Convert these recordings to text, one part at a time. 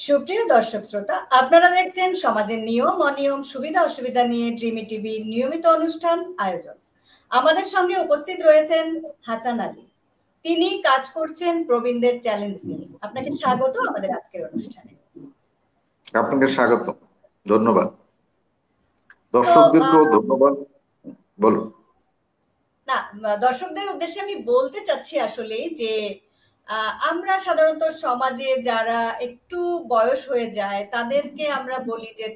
সুপ্রিয় দর্শক শ্রোতা, আপনারা দেখছেন সমাজের নিয়ম অনিয়ম সুবিধা অসুবিধা নিয়ে জিমি টিভির নিয়মিত অনুষ্ঠান আয়োজন। আমাদের সঙ্গে উপস্থিত রয়েছেন হাসান আলী। তিনি কাজ করছেন প্রবীণদের চ্যালেঞ্জ নিয়ে। আপনাকে স্বাগত আমাদের আজকের অনুষ্ঠানে। আপনাকে স্বাগত, ধন্যবাদ। তো দর্শকদেরকেও ধন্যবাদ। বলুন। না, দর্শকদের উদ্দেশ্যে আমি বলতে চাচ্ছি আসলে যে আমরা সাধারণত সমাজে যারা একটু বয়স হয়ে যায় তাদেরকে আমরা বলি যে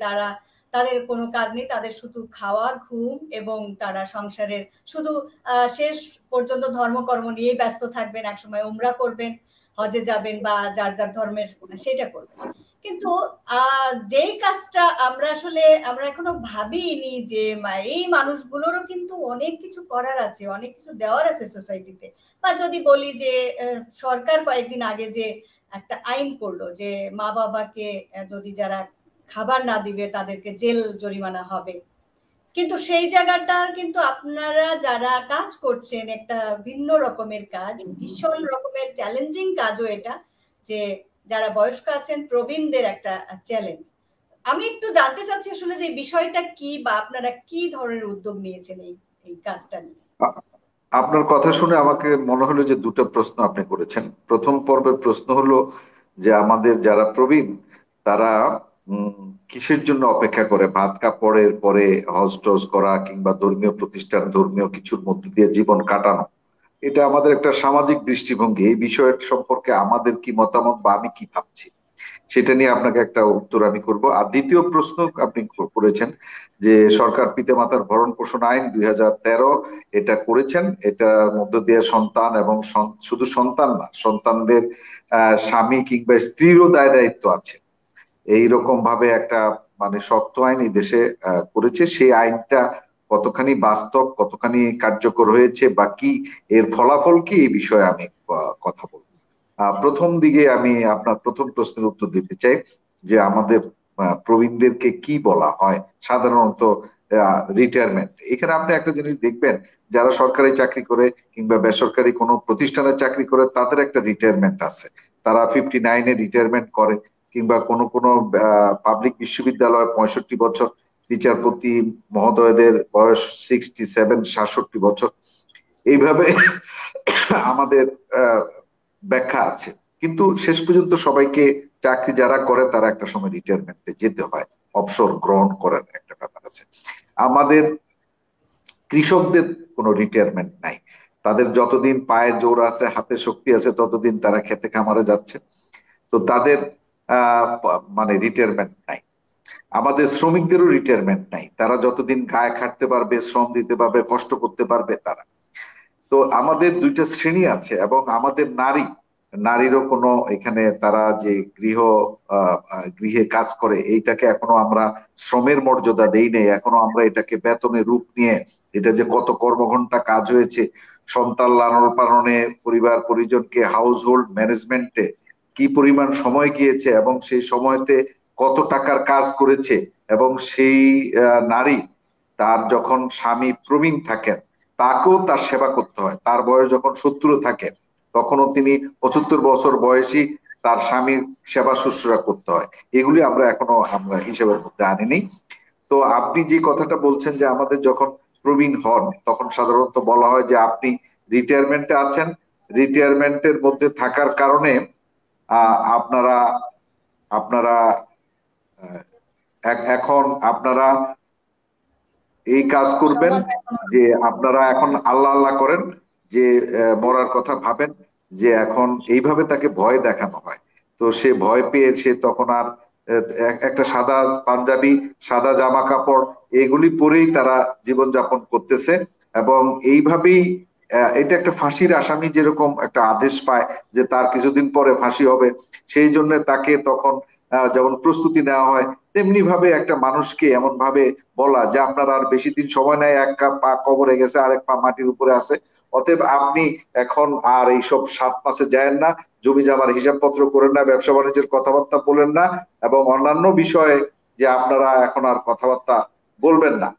তাদের কোনো কাজ নেই, তাদের শুধু খাওয়া ঘুম এবং তারা সংসারের শুধু শেষ পর্যন্ত ধর্মকর্ম নিয়েই ব্যস্ত থাকবেন, একসময় উমরা করবেন, হজে যাবেন বা যার যার ধর্মের সেটা করবেন। কিন্তু যেই কাজটা আমরা এখনো ভাবিনি যে এই মানুষগুলোরও কিন্তু অনেক কিছু করার আছে, অনেক কিছু দেওয়ার আছে সোসাইটিতে। বা যদি বলি যে সরকার কয়েকদিন আগে যে একটা আইন করলো যে মা বাবাকে যদি যারা খাবার না দিবে তাদেরকে জেল জরিমানা হবে। কিন্তু সেই জায়গাটার কিন্তু আপনারা যারা কাজ করছেন একটা ভিন্ন রকমের কাজ, ভীষণ রকমের চ্যালেঞ্জিং কাজও এটা, যে যারা বয়স্ক আছেন প্রবীণদের একটা চ্যালেঞ্জ। আমি একটু জানতে চাচ্ছি আসলে যে বিষয়টা কি বা আপনারা কি ধরনের উদ্যোগ নিয়েছেন এই কাজটা নিয়ে। আপনার কথা শুনে আমাকে মনে হলো যে দুটো প্রশ্ন আপনি করেছেন। প্রথম পর্বের প্রশ্ন হলো যে আমাদের যারা প্রবীণ তারা কিসের জন্য অপেক্ষা করে, ভাত কাপড়ের পরে হজ টজ করা কিংবা ধর্মীয় প্রতিষ্ঠান ধর্মীয় কিছুর মধ্যে দিয়ে জীবন কাটানো। এটা আমাদের একটা সামাজিক দৃষ্টিভঙ্গি। এই বিষয়ের সম্পর্কে আমাদের কি মতামত বা আমি কি ভাবছি সেটা নিয়ে আপনাকে একটা উত্তর আমি করব। আর দ্বিতীয় প্রশ্ন আপনি করেছেন যে সরকার পিতামাতার ভরণ পোষণ আইন 2013 এটা করেছেন, এটার মধ্য দিয়ে সন্তান এবং শুধু সন্তান না, সন্তানদের স্বামী কিংবা স্ত্রীরও দায় দায়িত্ব আছে। এইরকম ভাবে একটা মানে শক্ত আইন এই দেশে করেছে। সেই আইনটা কতখানি বাস্তব, কতখানি কার্যকর হয়েছে বা কি এর ফলাফল কি, এই বিষয়ে আমি কথা বলবো। প্রথম দিকে আমি আপনার প্রথম প্রশ্নের উত্তর দিতে চাই যে আমাদের প্রবীণদেরকে কি বলা হয় সাধারণত রিটায়ারমেন্ট। এখানে আপনি একটা জিনিস দেখবেন, যারা সরকারি চাকরি করে কিংবা বেসরকারি কোনো প্রতিষ্ঠানে চাকরি করে তাদের একটা রিটায়ারমেন্ট আছে, তারা 59-এ রিটায়ারমেন্ট করে। কিংবা কোনো কোনো পাবলিক বিশ্ববিদ্যালয় 65 বছর, বিচারপতি মহোদয়দের বয়স 67, 67 বছর, এইভাবে আমাদের ব্যাখ্যা আছে। কিন্তু শেষ পর্যন্ত সবাইকে চাকরি যারা করে তারা একটা সময় রিটায়ারমেন্টে যেতে হয়, অবসর গ্রহণ করার একটা ব্যাপার আছে। আমাদের কৃষকদের কোনো রিটায়ারমেন্ট নাই, তাদের যতদিন পায়ে জোর আছে হাতে শক্তি আছে ততদিন তারা খেতে খামারে যাচ্ছে, তো তাদের মানে রিটায়ারমেন্ট নাই। আমাদের শ্রমিকদেরও রিটায়ারমেন্ট নাই, তারা যতদিন গায়ে খাটতে পারবে, শ্রম দিতে পারবে, কষ্ট করতে পারবে তারা। তো আমাদের দুইটা শ্রেণী আছে। এবং আমাদের নারীরও কোনো এখানে তারা যে গৃহে কাজ করে এইটাকে এখনো আমরা শ্রমের মর্যাদা দেই নাই, এখনো আমরা এটাকে বেতনের রূপ নিয়ে এটা যে কত কর্মঘন্টা কাজ হয়েছে, সন্তান লালন পালনে, পরিবার পরিজনকে হাউস হোল্ড ম্যানেজমেন্টে কি পরিমাণ সময় গিয়েছে এবং সেই সময়তে কত টাকার কাজ করেছে। এবং সেই নারী তার যখন স্বামী প্রবীণ থাকেন তাকেও তার সেবা করতে হয়, তার বয়স যখন 70 থাকে তখনও তিনি 75 বছর বয়সী তার স্বামীর সেবা শুশ্রূষা করতে হয়। এগুলি আমরা হিসেবের মধ্যে আনিনি। তো আপনি যে কথাটা বলছেন যে আমাদের যখন প্রবীণ হন তখন সাধারণত বলা হয় যে আপনি রিটায়ারমেন্টে আছেন, রিটায়ারমেন্টের মধ্যে থাকার কারণে আপনারা আপনারা এখন আপনারা এই কাজ করবেন যে আপনারা এখন আল্লাহ আল্লাহ করেন, যে মরার কথা ভাবেন, যে এখন এইভাবে তাকে ভয় দেখানো হয়। তো সে ভয় পেয়ে সে তখন আর একটা সাদা পাঞ্জাবি, সাদা জামা কাপড় এগুলি পরেই তারা জীবনযাপন করতেছে। এবং এইভাবেই এটা একটা ফাঁসির আসামি যেরকম একটা আদেশ পায় যে তার কিছুদিন পরে ফাঁসি হবে, সেই জন্য তাকে তখন যেমন প্রস্তুতি নেওয়া হয়, তেমনি ভাবে একটা মানুষকে এমন ভাবে বলা যে আপনার আর বেশি দিন সময় নাই, এক পা কবরে গেছে আরেক পা মাটির উপরে আছে, অতএব আপনি এখন আর এইসব 7 মাসে যায়েন না, জমি জামার হিসাবপত্র করেন না, ব্যবসা বাণিজ্যের কথাবার্তা বলেন না, এবং অন্যান্য বিষয়ে যে আপনারা এখন আর কথাবার্তা বলবেন না।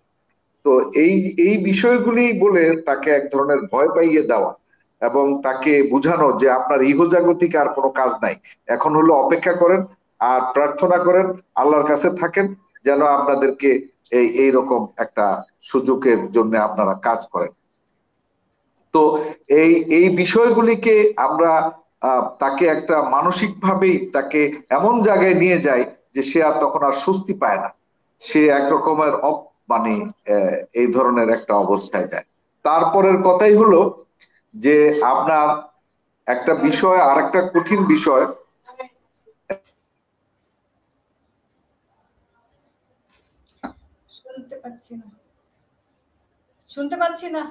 তো এই এই বিষয়গুলি বলে তাকে এক ধরনের ভয় পাইয়ে দেওয়া এবং তাকে বুঝানো যে আপনার ইহজাগতিক আর কোনো কাজ নাই, এখন হলো অপেক্ষা করেন, আর প্রার্থনা করেন, আল্লাহর কাছে থাকেন যেন আপনাদেরকে এইরকম একটা সুযোগের জন্য আপনারা কাজ করেন। তো এই এই বিষয়গুলিকে আমরা তাকে একটা মানসিক ভাবেই তাকে এমন জায়গায় নিয়ে যাই যে সে আর তখন আর স্বস্তি পায় না, সে এক রকমের মানে এই ধরনের একটা অবস্থায় যায়। তারপরের কথাই হলো যে আপনার একটা বিষয়, আর একটা কঠিন বিষয়। শুনতে পাচ্ছি না, শুনতে পাচ্ছি না।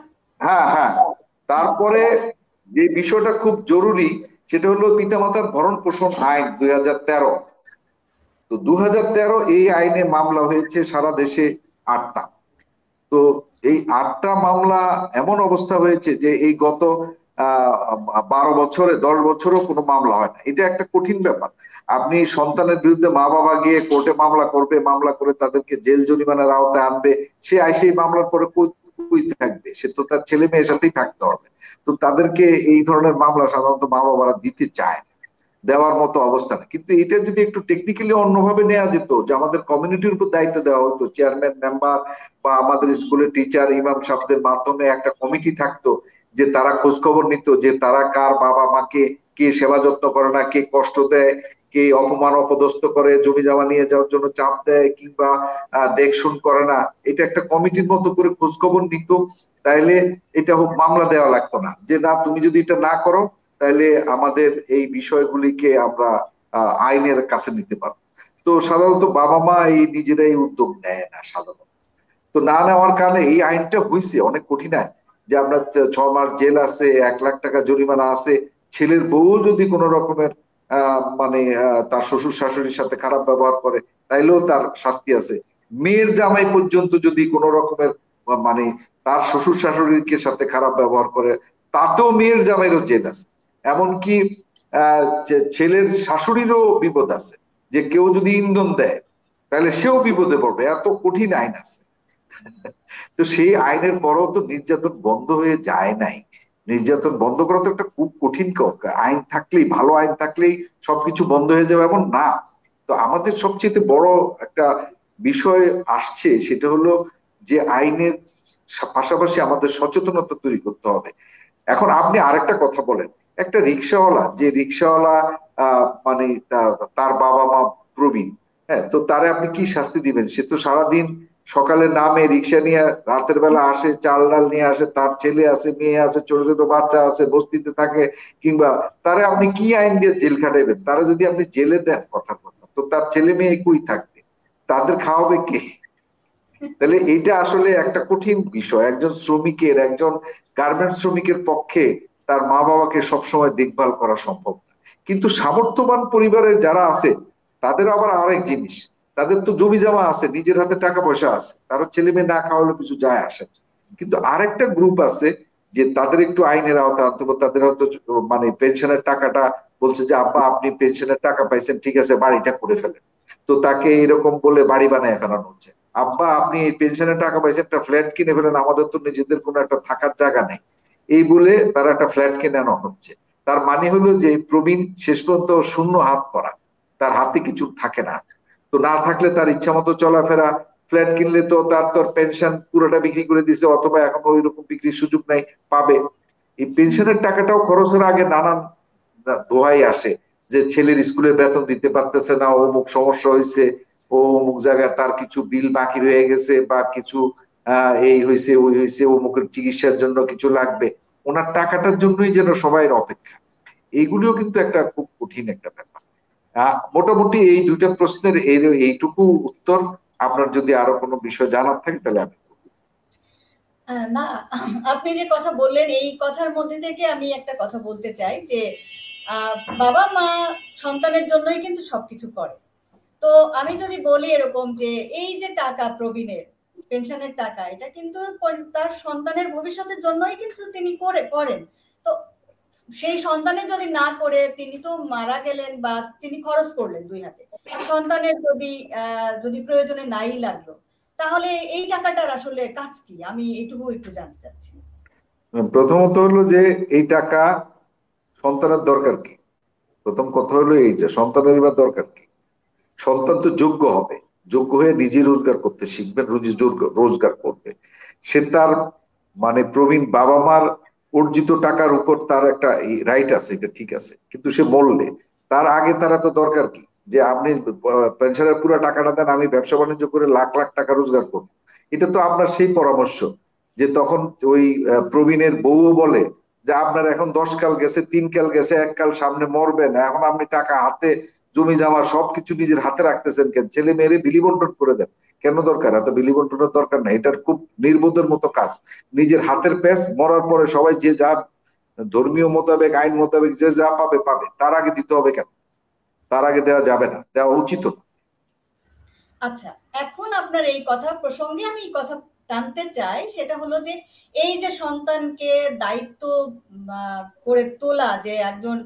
হ্যাঁ, হ্যাঁ। তারপরে যে বিষয়টা খুব জরুরি সেটা হলো পিতামাতার ভরণ পোষণ আইন 2013। তো 2013 এই আইনে মামলা হয়েছে সারা দেশে 8টা। তো এই 8টা মামলা এমন অবস্থা হয়েছে যে এই গত 12 বছরে 10 বছরও কোনো মামলা হয় না। এটা একটা কঠিন ব্যাপার। আপনি সন্তানের বিরুদ্ধে মা বাবা গিয়ে কোর্টে মামলা করবে, মামলা করে তাদেরকে জেল জরিমানার আওতায় আনবে, সে সেই মামলার পরে কই কই থাকবে? সে তো তার ছেলে মেয়ের সাথেই থাকতে হবে। তো তাদেরকে এই ধরনের মামলা সাধারণত মা বাবারা দিতে চায় না, দেওয়ার মতো অবস্থা না। কিন্তু এটা যদি একটু টেকনিক্যালি অন্যভাবে নেওয়া যেত, যে আমাদের কমিউনিটির উপর দায়িত্ব দেওয়া হতো, চেয়ারম্যান মেম্বার বা আমাদের স্কুলের টিচার ইমাম সাহেবদের মাধ্যমে একটা কমিটি থাকতো, যে তারা খোঁজ খবর নিত যে তারা কার বাবা মাকে কে সেবা যত্ন করে না, কে কষ্ট দেয়, কে অপমান অপদস্থ করে, জমি জমা নিয়ে যাওয়ার জন্য চাপ দেয়, কিংবা দেখশুন করে না। এটা একটা কমিটির মতো করে খোঁজ খবর নিত। তাইলে এটা মামলা দেওয়া লাগতো না, যে না তুমি যদি এটা না করো তাহলে আমাদের এই বিষয়গুলিকে আমরা আইনের কাছে নিতে পারবো। তো সাধারণত বাবা মা এই নিজেরাই উদ্যোগ নেয় না সাধারণত। তো না নেওয়ার কারণে এই আইনটা হয়েছে অনেক কঠিন আইন, যে আমরা 6 মাস জেল আছে, 1 লাখ টাকা জরিমানা আছে। ছেলের বউ যদি কোনো রকমের মানে তার শ্বশুর শাশুড়ির সাথে খারাপ ব্যবহার করে তাইলেও তার শাস্তি আছে। মেয়ের জামাই পর্যন্ত যদি কোনো রকমের মানে তার শ্বশুর শাশুড়ির সাথে খারাপ ব্যবহার করে, তাতেও মেয়ের জামাইরও জেল আছে। এমনকি ছেলের শাশুড়িরও বিপদ আছে, যে কেউ যদি ইন্ধন দেয় তাহলে সেও বিপদে পড়বে, এত কঠিন আইন আছে। তো সেই আইনের পরেও তো নির্যাতন বন্ধ হয়ে যায় নাই। নির্যাতন বন্ধ করা তো একটা খুব কঠিন আইন থাকলেই, ভালো আইন থাকলেই সবকিছু বন্ধ হয়ে যাবে এমন না। তো আমাদের সবচেয়ে বড় একটা বিষয় আসছে, সেটা হলো যে আইনের পাশাপাশি আমাদের সচেতনতা তৈরি করতে হবে। এখন আপনি আরেকটা কথা বলেন, একটা রিক্সাওয়ালা, যে রিক্সাওয়ালা মানে তার বাবা মা প্রবীণ, হ্যাঁ, তো তারে আপনি কি শাস্তি দিবেন? সে তো সারাদিন সকালে নামে রিক্সা নিয়ে, রাতের বেলা আসে, চাল ডাল নিয়ে আসে, তার ছেলে আছে, মেয়ে আছে, ছোট ছোট বাচ্চা আছে, বস্তিতে থাকে। কিংবা তারে আপনি কি আইন দিয়ে জেল খাটাইবেন? তারা যদি আপনি জেলে দেন, কথার কথা, তো তার ছেলে মেয়ে কই থাকবে? তাদের খাওয়াবে কে? তাহলে এটা আসলে একটা কঠিন বিষয়। একজন শ্রমিকের, একজন গার্মেন্টস শ্রমিকের পক্ষে তার মা বাবাকে সবসময় দেখভাল করা সম্ভব না। কিন্তু সামর্থ্যবান পরিবারের যারা আছে তাদের আবার আরেক জিনিস, তাদের তো জমি জমা আছে, নিজের হাতে টাকা পয়সা আছে, তারা ছেলে মেয়ে না খাওয়ালে কিছু যায় আসে না। কিন্তু আরেকটা গ্রুপ আছে, যে তাদের একটু আইনের আওতায় আনতে হবে। তাদের হয়তো মানে পেনশনের টাকাটা, বলছে যে আব্বা আপনি পেনশনের টাকা পাইছেন, ঠিক আছে বাড়িটা করে ফেলেন। তো তাকে এরকম বলে বাড়ি বানায় ফেলানো হচ্ছে। আব্বা আপনি এই পেনশনের টাকা পাইছেন, একটা ফ্ল্যাট কিনে ফেলেন, আমাদের তো নিজেদের কোনো একটা থাকার জায়গা নেই। এই বলে তারা একটা ফ্ল্যাট কিনে আনা হচ্ছে। তার মানে হলো যে প্রবীণ শেষ পর্যন্ত শূন্য হাত করা, তার হাতে কিছু থাকে না। তো না থাকলে তার ইচ্ছা মতো চলাফেরা। ফ্ল্যাট কিনলে তো তার তোর পেনশন পুরোটা বিক্রি করে দিছে, অথবা এখন ওই রকম বিক্রির সুযোগ নাই, পাবে। এই পেনশনের টাকাটাও খরচের আগে নানান দোহাই আসে, যে ছেলের স্কুলের বেতন দিতে পারতেছে না, অমুক সমস্যা হয়েছে, ও অমুক জায়গায় তার কিছু বিল বাকি রয়ে গেছে, বা কিছু এই হয়েছে ওই হয়েছে, অমুকের চিকিৎসার জন্য কিছু লাগবে, ওনার টাকাটার জন্যই যেন সবাই অপেক্ষা। এইগুলিও কিন্তু একটা খুব কঠিন একটা ব্যাপার। মোটামুটি এই দুইটা প্রশ্নের এইটুকু উত্তর। আপনার যদি আরো কোনো বিষয় জানার থাকে তাহলে আমি না, আপনি যে কথা বললেন এই কথার মধ্যে থেকে আমি একটা কথা বলতে চাই যে বাবা মা সন্তানের জন্যই কিন্তু সবকিছু করে। তো আমি যদি বলি এরকম যে এই যে টাকা প্রবীণের পেনশনের টাকা, এটা কিন্তু তার সন্তানের ভবিষ্যতের জন্যই কিন্তু তিনি করেন। তো সেই সন্তানের যদি না করে তিনি তো মারা গেলেন বা তিনি খরচ করলেন দুই হাতে, সন্তানের যদি প্রয়োজনে নাই লাগলো, তাহলে এই টাকাটার আসলে কাজ কি? আমি এটুকু একটু জানতে চাচ্ছি। প্রথমত হলো যে এই টাকা সন্তানের দরকার কি? প্রথম কথা হলো এইটা, সন্তানের বা দরকার কি? সন্তান তো যোগ্য হবে, যোগ্য হয়ে নিজে রোজগার করতে শিখবেন, রোজী রোজগার করবে। সে তার মানে প্রবীণ বাবা মার অর্জিত টাকার উপর তার একটা রাইট আছে, এটা ঠিক আছে, কিন্তু সে বললে তার আগে তারা তো দরকার কি যে আপনি পেনশনের পুরো টাকাটা দেন, আমি ব্যবসা বাণিজ্য করে লাখ লাখ টাকা রোজগার করবো। এটা তো আপনার সেই পরামর্শ যে তখন ওই প্রবীণের বউও বলে যে আপনার এখন 10 কাল গেছে, 3 কাল গেছে, 1 কাল সামনে মরবেন, এখন আপনি টাকা হাতে জমি জমা সবকিছু নিজের হাতে রাখতেছেন কেন, ছেলে মেয়েরে বিলি বন্টন করে দেন। কেন দরকার এত বিলি বন্টনের? দরকার নাই, এটার খুব নির্বোধের মতো কাজ। নিজের হাতের প্যাচ, মরার পরে সবাই যে যা ধর্মীয় মোতাবেক আইন মোতাবেক যে যা পাবে পাবে, তার আগে দিতে হবে কেন? তার আগে দেওয়া যাবে না, দেওয়া উচিত না। আচ্ছা, এখন আপনার এই কথা প্রসঙ্গে আমি এই কথা টানতে চাই, সেটা হলো যে এই যে সন্তানকে দায়িত্ব গড়ে তোলা, যে একজন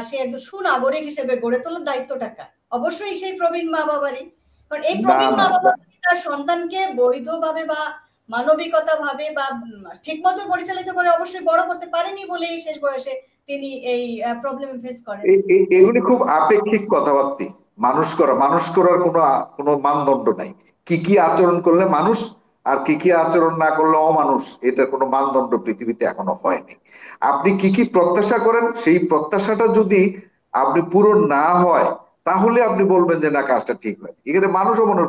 সে একজন সুনাগরিক হিসেবে গড়ে তোলার দায়িত্বটা কার? অবশ্যই সেই প্রবীণ মা বাবারই। কারণ এই না প্রবীণ মা না বাবা না, যদি তার সন্তানকে বৈধভাবে বা মানবিকতা ভাবে বা ঠিক মতো পরিচালিত করে অবশ্যই বড় করতে পারেনি বলেই শেষ বয়সে তিনি এই প্রবলেম ফেস করেন। এগুলি খুব আপেক্ষিক কথাবার্তা। মানুষ করার কোনো কোনো মানদণ্ড নাই। কি কি আচরণ করলে মানুষ, আর কি কি আচরণ না করলে অমানুষ, এটার কোনো মানদণ্ড পৃথিবীতে এখনো হয়নি। আপনি কি কি প্রত্যাশা করেন, সেই প্রত্যাশাটা যদি আপনি পূরণ না হয়, তাহলে আপনি বলবেন যে না, কাজটা ঠিক হয়। এখানে মানুষ অমানুষ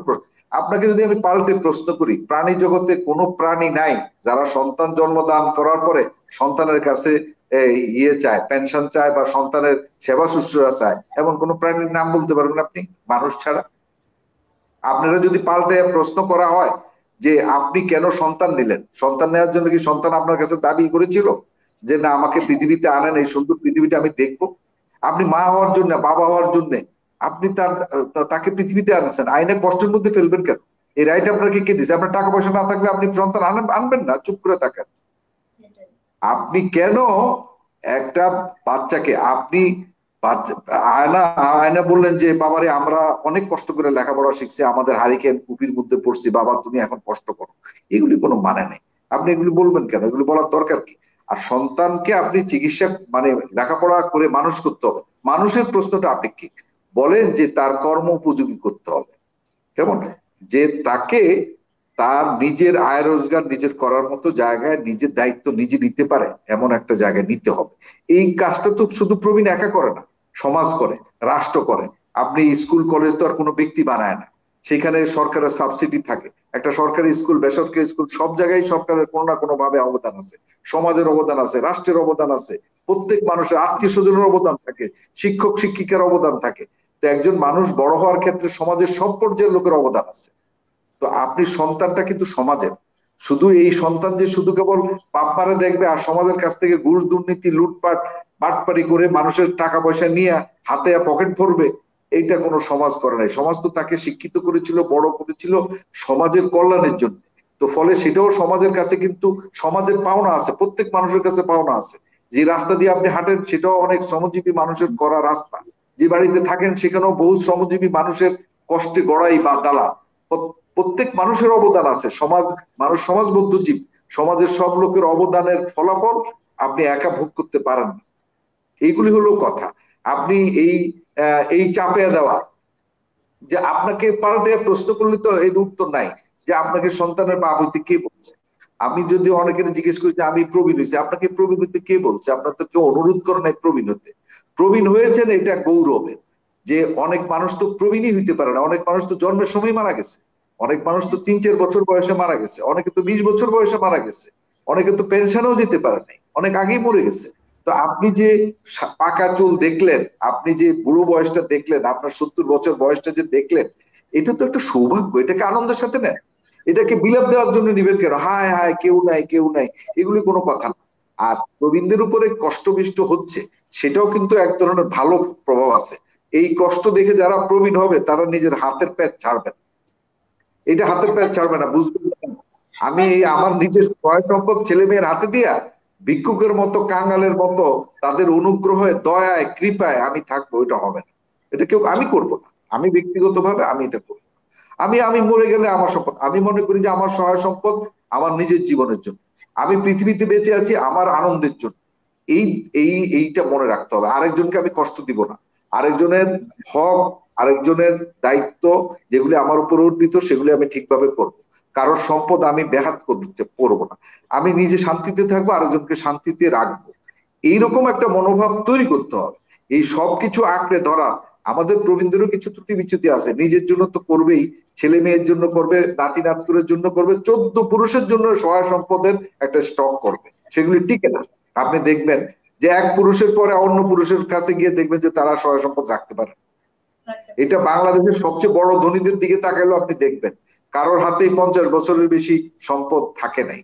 আপনাকে যদি আমি পাল্টে প্রশ্ন করি, প্রাণী জগতে কোনো প্রাণী নাই যারা সন্তান জন্মদান করার পরে সন্তানের কাছে ইয়ে চায়, পেনশন চায়, বা সন্তানের সেবা শুশ্রূষা চায়, এমন কোন প্রাণীর নাম বলতে পারবেন আপনি মানুষ ছাড়া? আপনারা যদি পাল্টে প্রশ্ন করা হয় যে আপনি কেন সন্তান নিলেন, সন্তান নেওয়ার জন্য কি সন্তান আপনার কাছে দাবি করেছিল যে না আমাকে পৃথিবীতে আনেন, এই সুন্দর পৃথিবীটা আমি দেখবো? আপনি মা হওয়ার জন্য, বাবা হওয়ার জন্য আপনি তাকে পৃথিবীতে আনছেন, আইনে কষ্টের মধ্যে ফেলবেন কেন? এই রাইট আপনাকে কে দিচ্ছে? আপনার টাকা পয়সা না থাকলে আপনি সন্তান আনবেন না, চুপ করে থাকেন। সেটাই। আপনি কেন একটা বাচ্চাকে আপনি আয়না আয়না বললেন যে বাবারে আমরা অনেক কষ্ট করে লেখাপড়া শিখছি, আমাদের হারিকেন কুপির মধ্যে পড়ছি, বাবা তুমি এখন কষ্ট করো। এগুলি কোনো মানে নেই। আপনি এগুলি বলবেন কেন? এগুলি বলার দরকার কি? আর সন্তানকে আপনি চিকিৎসা মানে লেখাপড়া করে মানুষ করতে হবে, মানুষের প্রশ্নটা আপেক্ষিক। বলেন যে তার কর্ম উপযোগী করতে হবে, কেমন? সেটাই। যে তাকে তার নিজের আয় রোজগার নিজের করার মতো জায়গায় নিজের দায়িত্ব নিজে নিতে পারে এমন একটা জায়গায় নিতে হবে। এই কাজটা তো শুধু প্রবীণ একা করে না, সমাজ করে, রাষ্ট্র করে। আপনি স্কুল কলেজ তো আর কোনো ব্যক্তি বানায় না, সেখানে সরকারের সাবসিডি থাকে। একটা সরকারি স্কুল, বেসরকারি স্কুল, সব জায়গায় সরকারের কোনো না কোনো ভাবে অবদান আছে, সমাজের অবদান আছে, রাষ্ট্রের অবদান আছে, প্রত্যেক মানুষের আত্মীয় স্বজনের অবদান থাকে, শিক্ষক শিক্ষিকার অবদান থাকে। তো একজন মানুষ বড় হওয়ার ক্ষেত্রে সমাজের সব পর্যায়ের লোকের অবদান আছে। তো আপনি সন্তানটা কিন্তু সমাজের। শুধু এই সন্তান যে শুধু কেবল বাপ মারে দেখবে আর সমাজের কাছ থেকে ঘুষ দুর্নীতি লুটপাট বাটপারি করে মানুষের টাকা পয়সা নিয়ে হাতে পকেট ভরবে, এইটা কোনো সমাজ করে নাই। সমাজ তো তাকে শিক্ষিত করেছিল, বড় করেছিল সমাজের কল্যাণের জন্য। তো ফলে সেটাও সমাজের কাছে কিন্তু সমাজের পাওনা আছে, প্রত্যেক মানুষের কাছে পাওনা আছে। যে রাস্তা দিয়ে আপনি হাঁটেন সেটাও অনেক শ্রমজীবী মানুষের করা রাস্তা। যে বাড়িতে থাকেন সেখানেও বহু শ্রমজীবী মানুষের কষ্টে গড়াই বা দালা। প্রত্যেক মানুষের অবদান আছে। মানুষ সমাজবদ্ধ জীব, সমাজের সব লোকের অবদানের ফলাফল আপনি একা ভোগ করতে পারেন না। এইগুলি হলো কথা। আপনি এই চাপে দেওয়া যে আপনাকে পাল্টে প্রশ্ন করলে তো এর উত্তর নাই যে আপনাকে সন্তানের বাপ হইতে কে বলছে। আমি যদি অনেকের জিজ্ঞেস করি যে আমি প্রবীণ হয়েছি, আপনাকে প্রবীণ হইতে কে বলছে? আপনার তো কেউ অনুরোধ করে নাই প্রবীণ হতে। প্রবীণ হয়েছেন এটা গৌরবের। যে অনেক মানুষ তো প্রবীণই হইতে পারে না, অনেক মানুষ তো জন্মের সময় মারা গেছে, অনেক মানুষ তো 3-4 বছর বয়সে মারা গেছে, অনেকে তো 20 বছর বয়সে মারা গেছে, অনেকে তো পেনশনেও যেতে পারে নাই, অনেক আগেই মরে গেছে। তো আপনি যে পাকা চুল দেখলেন, আপনি যে বুড়ো বয়সটা দেখলেন, আপনার 70 বছর বয়সটা যে দেখলেন, এটা তো একটা সৌভাগ্য। এটাকে আনন্দের সাথে নেন। এটাকে বিলাপ দেওয়ার জন্য নিবেন কেন? হায় হায় কেউ নাই কেউ নাই, এগুলি কোনো কথা না। আর প্রবীণদের উপরে কষ্ট বিষ্ট হচ্ছে, সেটাও কিন্তু এক ধরনের ভালো প্রভাব আছে। এই কষ্ট দেখে যারা প্রবীণ হবে তারা নিজের হাতের প্যাচ ছাড়বে না। এটা হাতের প্যাচ ছাড়বে না, বুঝবেন না? আমি এই আমার নিজের সহায় সম্পদ ছেলে মেয়ের হাতে দিয়া ভিক্ষুকের মতো কাঙালের মতো তাদের অনুগ্রহে দয়ায় কৃপায় আমি থাকবো, এটা হবে না। এটা কেউ আমি করব না। আমি ব্যক্তিগতভাবে আমি এটা করবো না। আমি আমি মরে গেলে আমার সম্পদ, আমি মনে করি যে আমার সহায় সম্পদ আমার নিজের জীবনের জন্য। আমি পৃথিবীতে বেঁচে আছি আমার আনন্দের জন্য। এই এইটা মনে রাখতে হবে। আরেকজনকে আমি কষ্ট দিব না, আরেকজনের হক আরেকজনের দায়িত্ব যেগুলি আমার উপর অর্পিত সেগুলি আমি ঠিকভাবে করব। কারোর সম্পদ আমি ব্যাঘাত করবো না। আমি নিজে শান্তিতে থাকবো, আরেকজনকে শান্তিতে রাখবো। এইরকম একটা মনোভাব তৈরি করতে হবে। এই সব কিছু আঁকড়ে ধরা, আমাদের প্রবীণদেরও কিছু ত্রুটি বিচ্যুতি আছে, নিজের জন্য তো করবেই, ছেলে মেয়ের জন্য করবে, নাতি নাতকুরের জন্য করবে, 14 পুরুষের জন্য সহায় সম্পদের একটা স্টক করবে, সেগুলি টিকে না। আপনি দেখবেন যে এক পুরুষের পরে অন্য পুরুষের কাছে গিয়ে দেখবেন যে তারা সহায় সম্পদ রাখতে পারে। রাখতে এটা পারে। বাংলাদেশের সবচেয়ে বড় ধনীদের দিকে তাকালেও আপনি দেখবেন কারোর হাতেই 50 বছরের বেশি সম্পদ থাকে নাই,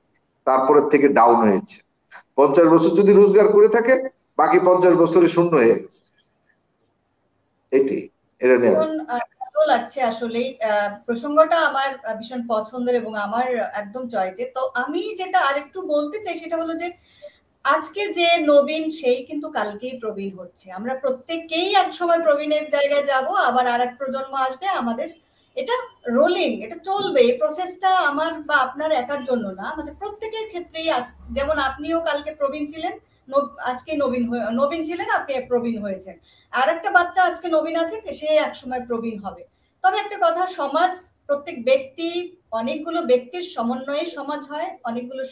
তারপরের থেকে ডাউন হয়েছে। 50 বছর যদি রোজগার করে থাকে, বাকি 50 বছরে শূন্য হয়ে গেছে। এটি, এটা নিয়ে ভীষণ ভালো লাগছে আসলে প্রসঙ্গটা আমার ভীষণ পছন্দের এবং আমার একদম চয়েজে। তো আমি যেটা আরেকটু বলতে চাই সেটা হলো যে আজকে যে নবীন সেই কিন্তু কালকেই প্রবীণ হচ্ছে। আমরা প্রত্যেককেই একসময় প্রবীণের জায়গায় যাব, আবার আর এক প্রজন্ম আসবে আমাদের। এটা রোলিং, এটা চলবে। এই প্রসেসটা আমার বা আপনার একার জন্য না, আমাদের প্রত্যেকের ক্ষেত্রেই। আজ যেমন আপনিও কালকে প্রবীণ ছিলেন, আজকে নবীন ছিলেন, আপনি এক প্রবীণ হয়েছেন। আর একটা বাচ্চা আজকে নবীন আছে, সে একসময় প্রবীণ হবে। তবে একটা কথা, সমাজ, প্রত্যেক ব্যক্তি, অনেকগুলো ব্যক্তির সমন্বয়ে সমাজ হয়, অনেকগুলো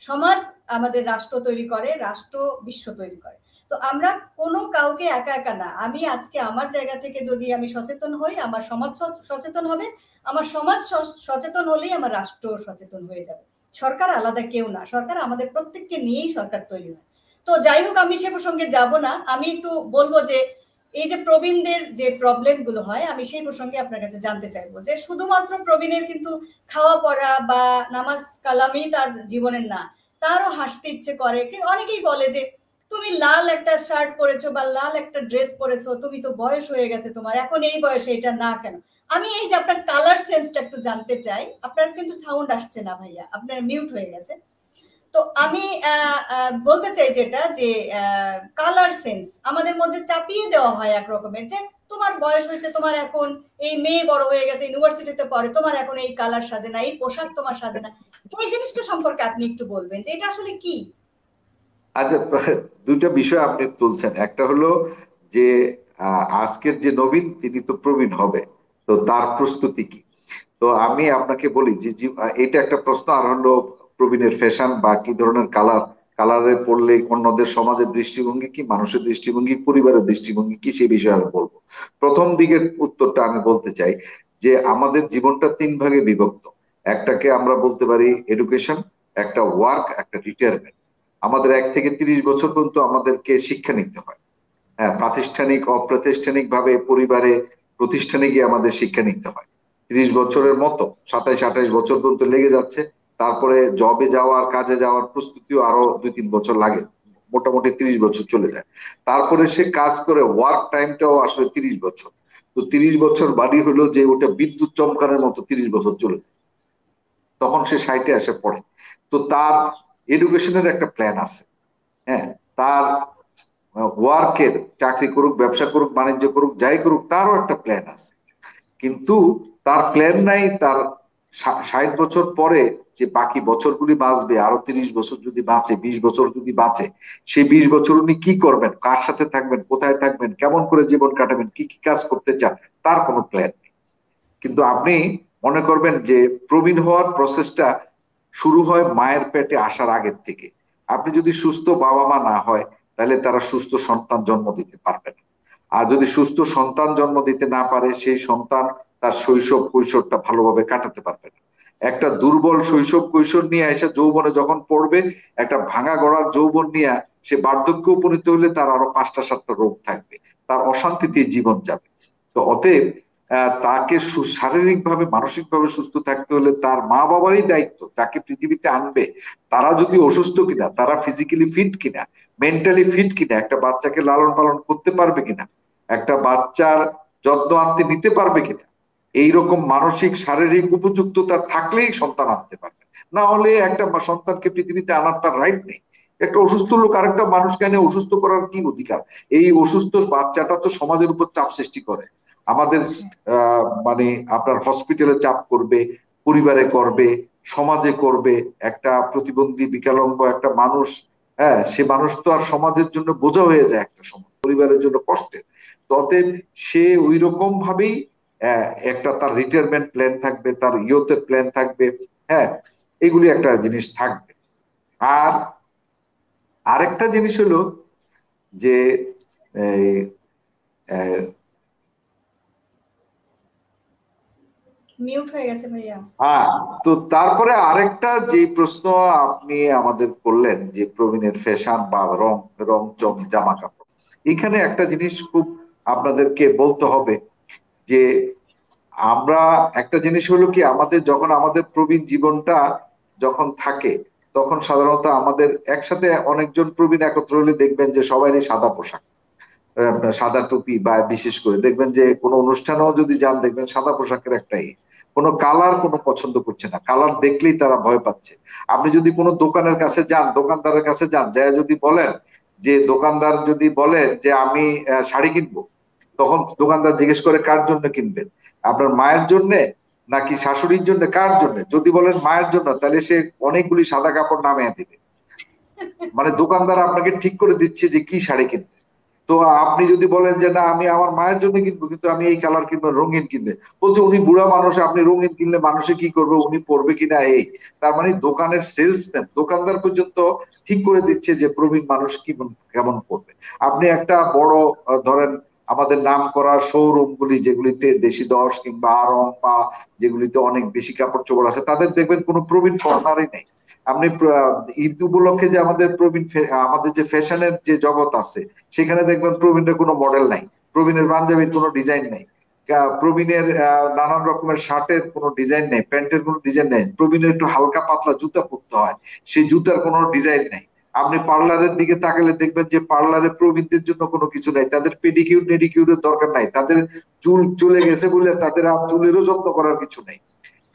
সমাজ আমাদের রাষ্ট্র তৈরি করে, রাষ্ট্র বিশ্ব তৈরি করে। তো আমরা কোনো কাউকে একা একা না। আমি আজকে আমার জায়গা থেকে যদি আমি সচেতন হই, আমার সমাজ সচেতন হবে, আমার সমাজ সচেতন হলেই আমার রাষ্ট্র সচেতন হয়ে যাবে। সরকার আলাদা কেউ না, সরকার আমাদের প্রত্যেককে নিয়েই সরকার তৈরি হয়। তো যাই হোক, আমি সে প্রসঙ্গে যাব না। আমি একটু বলবো যে এই যে প্রবীণদের যে প্রবলেম গুলো হয়, আমি সেই প্রসঙ্গে আপনার কাছে জানতে চাইবো যে শুধুমাত্র প্রবীণের কিন্তু খাওয়া পড়া বা নামাজ কালামই তার জীবনের না, তারও হাসতে ইচ্ছে করে। অনেকেই বলে যে তুমি লাল একটা শার্ট পরেছো বা লাল একটা ড্রেস পরেছো, তুমি তো বয়স হয়ে গেছে তোমার, এখন এই বয়সে এটা না কেন? আমি এই যে আপনার কালার সেন্সটা একটু জানতে চাই। আপনার কিন্তু সাউন্ড আসছে না ভাইয়া, আপনার মিউট হয়ে গেছে। তো আমি বলতে চাই যেটা যে কালার সেন্স আমাদের মধ্যে চাপিয়ে দেওয়া হয় এক রকমের, যে তোমার বয়স হয়েছে, তোমার এখন এই মেয়ে বড় হয়ে গেছে, ইউনিভার্সিটিতে পড়ে, তোমার এখন এই কালার সাজে না, এই পোশাক তোমার সাজে না। এই জিনিসটা সম্পর্কে আপনি একটু বলবেন যে এটা আসলে কি? আচ্ছা, দুইটা বিষয় আপনি তুলছেন। একটা হলো যে আজকের যে নবীন তিনি তো প্রবীণ হবে, তো তার প্রস্তুতি কি। তো আমি আপনাকে বলি যে এটা একটা প্রশ্ন। আর হলো প্রবীণের ফ্যাশন বা কি ধরনের কালারে পড়লে অন্যদের সমাজের দৃষ্টিভঙ্গি কি, মানুষের দৃষ্টিভঙ্গি, পরিবারের দৃষ্টিভঙ্গি কি, সেই বিষয়ে আমি বলবো। প্রথম দিকের উত্তরটা আমি বলতে চাই যে আমাদের জীবনটা 3 ভাগে বিভক্ত। একটাকে আমরা বলতে পারি এডুকেশন, একটা ওয়ার্ক, একটা রিটায়ারমেন্ট। আমাদের 1 থেকে 30 বছর পর্যন্ত আমাদেরকে শিক্ষা নিতে হয়। হ্যাঁ, প্রাতিষ্ঠানিক অপ্রাতিষ্ঠানিক ভাবে পরিবারে, প্রতিষ্ঠানে গিয়ে আমাদের শিক্ষা নিতে হয়। 30 বছরের মতো 27-28 বছর পর্যন্ত লেগে যাচ্ছে। তারপরে জবে যাওয়ার, কাজে যাওয়ার প্রস্তুতিও আরো 2-3 বছর লাগে। মোটামুটি 30 বছর চলে যায়। তারপরে সে কাজ করে, ওয়ার্ক টাইমটাও আসলে 30 বছর। তো 30 বছর বাড়ি হলো যে ওটা বিদ্যুৎ চমকানোর মতো 30 বছর চলে যায়। তখন সে 60-এ এসে পড়ে। তো তার এডুকেশনের একটা প্ল্যান আছে। হ্যাঁ, তার ওয়ার্কের, চাকরি করুক, ব্যবসা করুক, বাণিজ্য করুক, যাই করুক, তারও একটা প্ল্যান আছে। কিন্তু তার প্ল্যান নাই তার 60 বছর পরে যে বাকি বছরগুলি বাঁচবে, আরো 30 বছর যদি বাঁচে, 20 বছর যদি বাঁচে, সেই 20 বছর উনি কি করবেন, কার সাথে থাকবেন, কোথায় থাকবেন, কেমন করে জীবন কাটাবেন, কি কি কাজ করতে চান, তার কোনো প্ল্যান নেই। কিন্তু আপনি মনে করবেন যে প্রবীণ হওয়ার প্রসেসটা শুরু হয় মায়ের পেটে আসার আগের থেকে। আপনি যদি সুস্থ বাবা মা না হয়, তাহলে তারা সুস্থ সন্তান জন্ম দিতে পারবে না। আর যদি সুস্থ সন্তান জন্ম দিতে না পারে, সেই সন্তান তার শৈশব কৈশোরটা ভালোভাবে কাটাতে পারবে না। একটা দুর্বল শৈশব কৈশোর নিয়ে এসে যৌবনে যখন পড়বে, একটা ভাঙা গড়ার যৌবন নিয়ে সে বার্ধক্যে উপনীত হলে তার আরো 5টা 7টা রোগ থাকবে, তার অশান্তিতে জীবন যাবে। তো অতএব তাকে শারীরিক ভাবে, মানসিক ভাবে সুস্থ থাকতে হলে তার মা বাবারই দায়িত্ব, যাকে পৃথিবীতে আনবে তারা যদি অসুস্থ কিনা, তারা ফিজিক্যালি ফিট কিনা, মেন্টালি ফিট কিনা, একটা বাচ্চাকে লালন পালন করতে পারবে কিনা, একটা বাচ্চার যত্ন আনতে নিতে পারবে কিনা, এইরকম মানসিক শারীরিক উপযুক্ততা থাকলেই সন্তান আনতে পারবে। না হলে একটা সন্তানকে পৃথিবীতে আনার তার রাইট নেই। একটা অসুস্থ লোক আরেকটা মানুষকে এনে অসুস্থ করার কি অধিকার? এই অসুস্থ বাচ্চাটা তো সমাজের উপর চাপ সৃষ্টি করে। আমাদের মানে আপনার হসপিটালে চাপ করবে, পরিবারে করবে, সমাজে করবে। একটা প্রতিবন্ধী বিকলাঙ্গ একটা মানুষ হ্যাঁ, সে মানুষ তো আর সমাজের জন্য বোঝা হয়ে যায় একটা সময়, পরিবারের জন্য কষ্টের। তো অতএব সে ওই রকম ভাবেই একটা তার রিটায়ারমেন্ট প্ল্যান থাকবে, তার ইয়তের প্ল্যান থাকবে। হ্যাঁ, এগুলি একটা জিনিস থাকবে। আর আরেকটা জিনিস হলো যে এই, আহ, মিউট হয়ে গেছে ভাইয়া। হ্যাঁ, তো তারপরে আরেকটা যে প্রশ্ন আপনি আমাদের করলেন যে প্রবীণের ফ্যাশন বা রং, রং চং জামা কাপড়, এখানে একটা জিনিস খুব আপনাদেরকে বলতে হবে যে আমরা, একটা জিনিস হলো কি, আমাদের যখন আমাদের প্রবীণ জীবনটা যখন থাকে, তখন সাধারণত আমাদের একসাথে অনেকজন প্রবীণ একত্র হলে দেখবেন যে সবারই সাদা পোশাক, সাদা টুপি, বা বিশেষ করে দেখবেন যে কোনো অনুষ্ঠানেও যদি যান দেখবেন সাদা পোশাকের একটাই, কোনো কালার কোনো পছন্দ করছে না, কালার দেখলেই তারা ভয় পাচ্ছে। আপনি যদি কোনো দোকানের কাছে যান, দোকানদারের কাছে যান, যা যদি বলেন যে, দোকানদার যদি বলেন যে আমি শাড়ি কিনবো, তখন দোকানদার জিজ্ঞেস করে কার জন্য কিনবেন, আপনার মায়ের জন্য নাকি শাশুড়ির জন্য, কার জন্য? যদি বলেন মায়ের জন্য, তাহলে সে অনেকগুলি সাদা কাপড় নামিয়ে দিবে, মানে দোকানদার আপনাকে ঠিক করে দিচ্ছে যে কি শাড়ি কিনবে। তো আপনি যদি বলেন যে না আমি আমার মায়ের জন্য কিনবো, কিন্তু আমি এই কালার কিনবো, রঙিন কিনবে, বলছে উনি বুড়া মানুষ, আপনি রঙিন কিনলে মানুষে কি করবে, উনি পরবে কিনা এই। তার মানে দোকানের সেলসম্যান, দোকানদার পর্যন্ত ঠিক করে দিচ্ছে যে প্রবীণ মানুষ কি কেমন পড়বে। আপনি একটা বড় ধরেন আমাদের নাম করা শোরুম গুলি, যেগুলিতে দেশি দশ কিংবা আড়ং, বা যেগুলিতে অনেক বেশি কাপড় চোপড় আছে, তাদের দেখবেন কোনো প্রবীণ কর্নারই নেই। আপনি ঈদ উপলক্ষে যে আমাদের প্রবীণ আমাদের যে ফ্যাশনের যে জগৎ আছে, সেখানে দেখবেন প্রবীণের কোনো মডেল নাই, প্রবীণের পাঞ্জাবির কোনো ডিজাইন নেই, প্রবীণের নানান রকমের শার্টের কোনো ডিজাইন নেই, প্যান্টের কোনো ডিজাইন নেই, প্রবীণের একটু হালকা পাতলা জুতা পরতে হয়, সেই জুতার কোনো ডিজাইন নেই। আপনি পার্লারের দিকে তাকালে দেখবেন যে পার্লারে প্রবীণদের জন্য কোনো কিছু নাই, তাদের পেডিকিউর মেডিকিউরের দরকার নাই, তাদের চুল চলে গেছে বলে তাদের আর চুলেরও যত্ন করার কিছু নেই।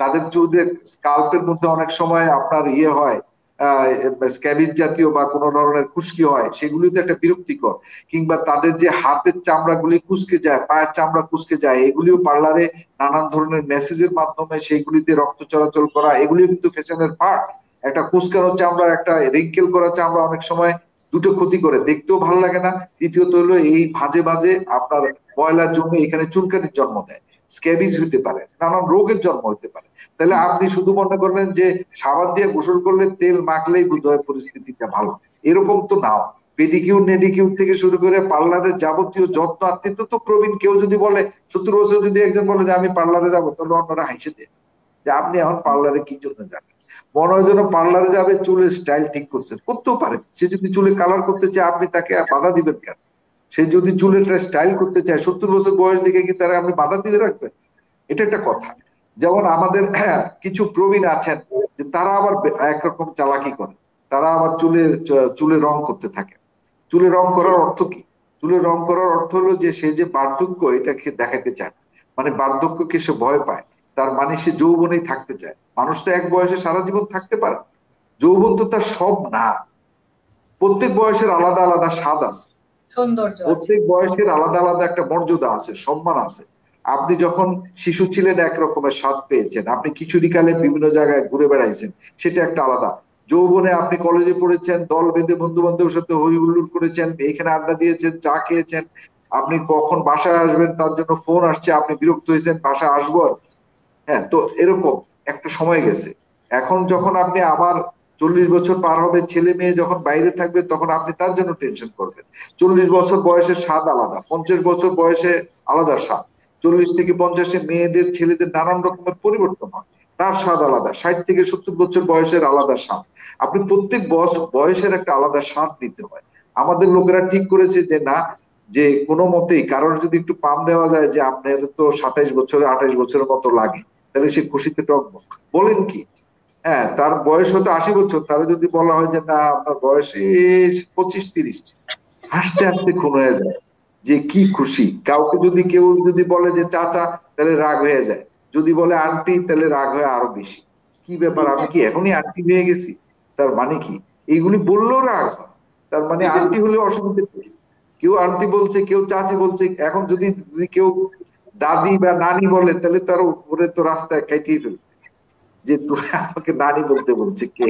তাদের চুলের স্কাল্পের মধ্যে অনেক সময় আপনার ইয়ে হয়, স্ক্যাবিজ জাতীয় বা কোনো ধরনের খুশকি হয়, সেগুলি তো একটা বিরক্তিকর। কিংবা তাদের যে হাতের চামড়াগুলি কুঁচকে যায়, পায়ের চামড়া কুঁচকে যায়, এগুলিও পার্লারে নানান ধরনের মেসেজের মাধ্যমে সেইগুলিতে রক্ত চলাচল করা, এগুলিও কিন্তু ফ্যাশনের পার্ট। একটা কুঁচকানো চামড়া, একটা রিঙ্কেল করা চামড়া অনেক সময় দুটো ক্ষতি করে, দেখতেও ভালো লাগে না, দ্বিতীয়ত হলো এই ভাঁজে ভাঁজে আপনার ময়লার জন্য এখানে চুলকানির জন্ম দেয়, স্ক্যাবিজ হতে পারে, নানান রোগের জন্ম হতে পারে। তাহলে আপনি শুধু মনে করবেন যে সাবান দিয়ে গোসল করলে, তেল মাখলেই বোধ হয় পরিস্থিতিটা ভালো, এরকম তো নাও। পেডিকিউর মেডিকিউর থেকে শুরু করে পার্লারের যাবতীয় যত্ন আত্মীয় তো প্রবীণ কেউ যদি বলে, 70 বছর যদি একজন বলে যে আমি পার্লারে যাবো, তাহলে অন্যরা হাসে দেয় যে আপনি এখন পার্লারে কি জন্য যাবেন। মনে হয় যেন পার্লারে যাবে চুলের স্টাইল ঠিক করতে, করতেও পারে, সে যদি চুলে কালার করতে চায় আপনি তাকে বাধা দিবেন কেন? সে যদি চুলের স্টাইল করতে চায়, 70 বছর বয়স দেখে কি তারা আপনি বাধা দিয়ে রাখবেন? এটা একটা কথা। যেমন আমাদের কিছু প্রবীণ আছেন যে তারা আবার একরকম চালাকি করে, তারা আবার চুলে রং করতে থাকে। চুলে রং করার অর্থ কি? চুলে রং করার অর্থ হলো যে সে যে বার্ধক্য এটাকে দেখাতে চায়, মানে বার্ধক্যকে সে ভয় পায়, তার মানে সে যৌবনেই থাকতে চায়। মানুষ তো এক বয়সে সারা জীবন থাকতে পারে না। যৌবন তো তার সব না, প্রত্যেক বয়সের আলাদা আলাদা স্বাদ আছে, সৌন্দর্য আছে। প্রত্যেক বয়সের আলাদা আলাদা একটা মর্যাদা আছে, সম্মান আছে। আপনি যখন শিশু ছিলেন এক রকমের স্বাদ পেয়েছেন, আপনি কিশোরীকালে বিভিন্ন জায়গায় ঘুরে বেড়াইছেন, সেটা একটা আলাদা। যৌবনে আপনি কলেজে পড়েছেন, দল বেঁধে বন্ধু বান্ধবের সাথে হই হুল্লোড় করেছেন, এখানে আড্ডা দিয়েছেন, চা খেয়েছেন, আপনি কখন বাসায় আসবেন তার জন্য ফোন আসছে, আপনি বিরক্ত হয়েছেন, বাসায় আসবো আর। হ্যাঁ, তো এরকম একটা সময় গেছে। এখন যখন আপনি আবার 40 বছর পার হবে, ছেলে মেয়ে যখন বাইরে থাকবে, তখন আপনি তার জন্য টেনশন করবেন। 40 বছর বয়সের স্বাদ আলাদা, 50 বছর বয়সে আলাদা স্বাদ, 40 থেকে 50-এ মেয়েদের ছেলেদের নানান রকমের পরিবর্তন হয়, তার স্বাদ আলাদা, 60 থেকে 70 বছর বয়সের আলাদা স্বাদ। আপনি প্রত্যেক বয়সের একটা আলাদা স্বাদ দিতে হয়। আমাদের লোকেরা ঠিক করেছে যে না, যে কোনো মতেই কারোর যদি একটু পাম দেওয়া যায় যে আপনার তো 27 বছর 28 বছরের মতো লাগে, তাহলে সে খুশিতে টকবক। বলেন কি? হ্যাঁ, তার বয়স হয়তো 80 বছর, তারা যদি বলা হয় যে না আপনার বয়স এই 25-30, হাসতে হাসতে খুন হয়ে যায়, যে কি খুশি। কাউকে যদি কেউ যদি বলে যে চাচা, তাহলে রাগ হয়ে যায়, যদি বলে আন্টি তাহলে রাগ হয়ে আরো বেশি। কি ব্যাপার, আমি কি এখনই আন্টি হয়ে গেছি? তার মানে কি? এইগুলি বললেও রাগ হয়। তার মানে আন্টি হলে অসুবিধা কি? কেউ আন্টি বলছে, কেউ চাচি বলছে, এখন যদি যদি কেউ দাদি বা নানি বলে, তাহলে তার উপরে তো রাস্তায় কাটিয়ে ফেলবে যে তুই আমাকে নানি বলতে বলছে কে।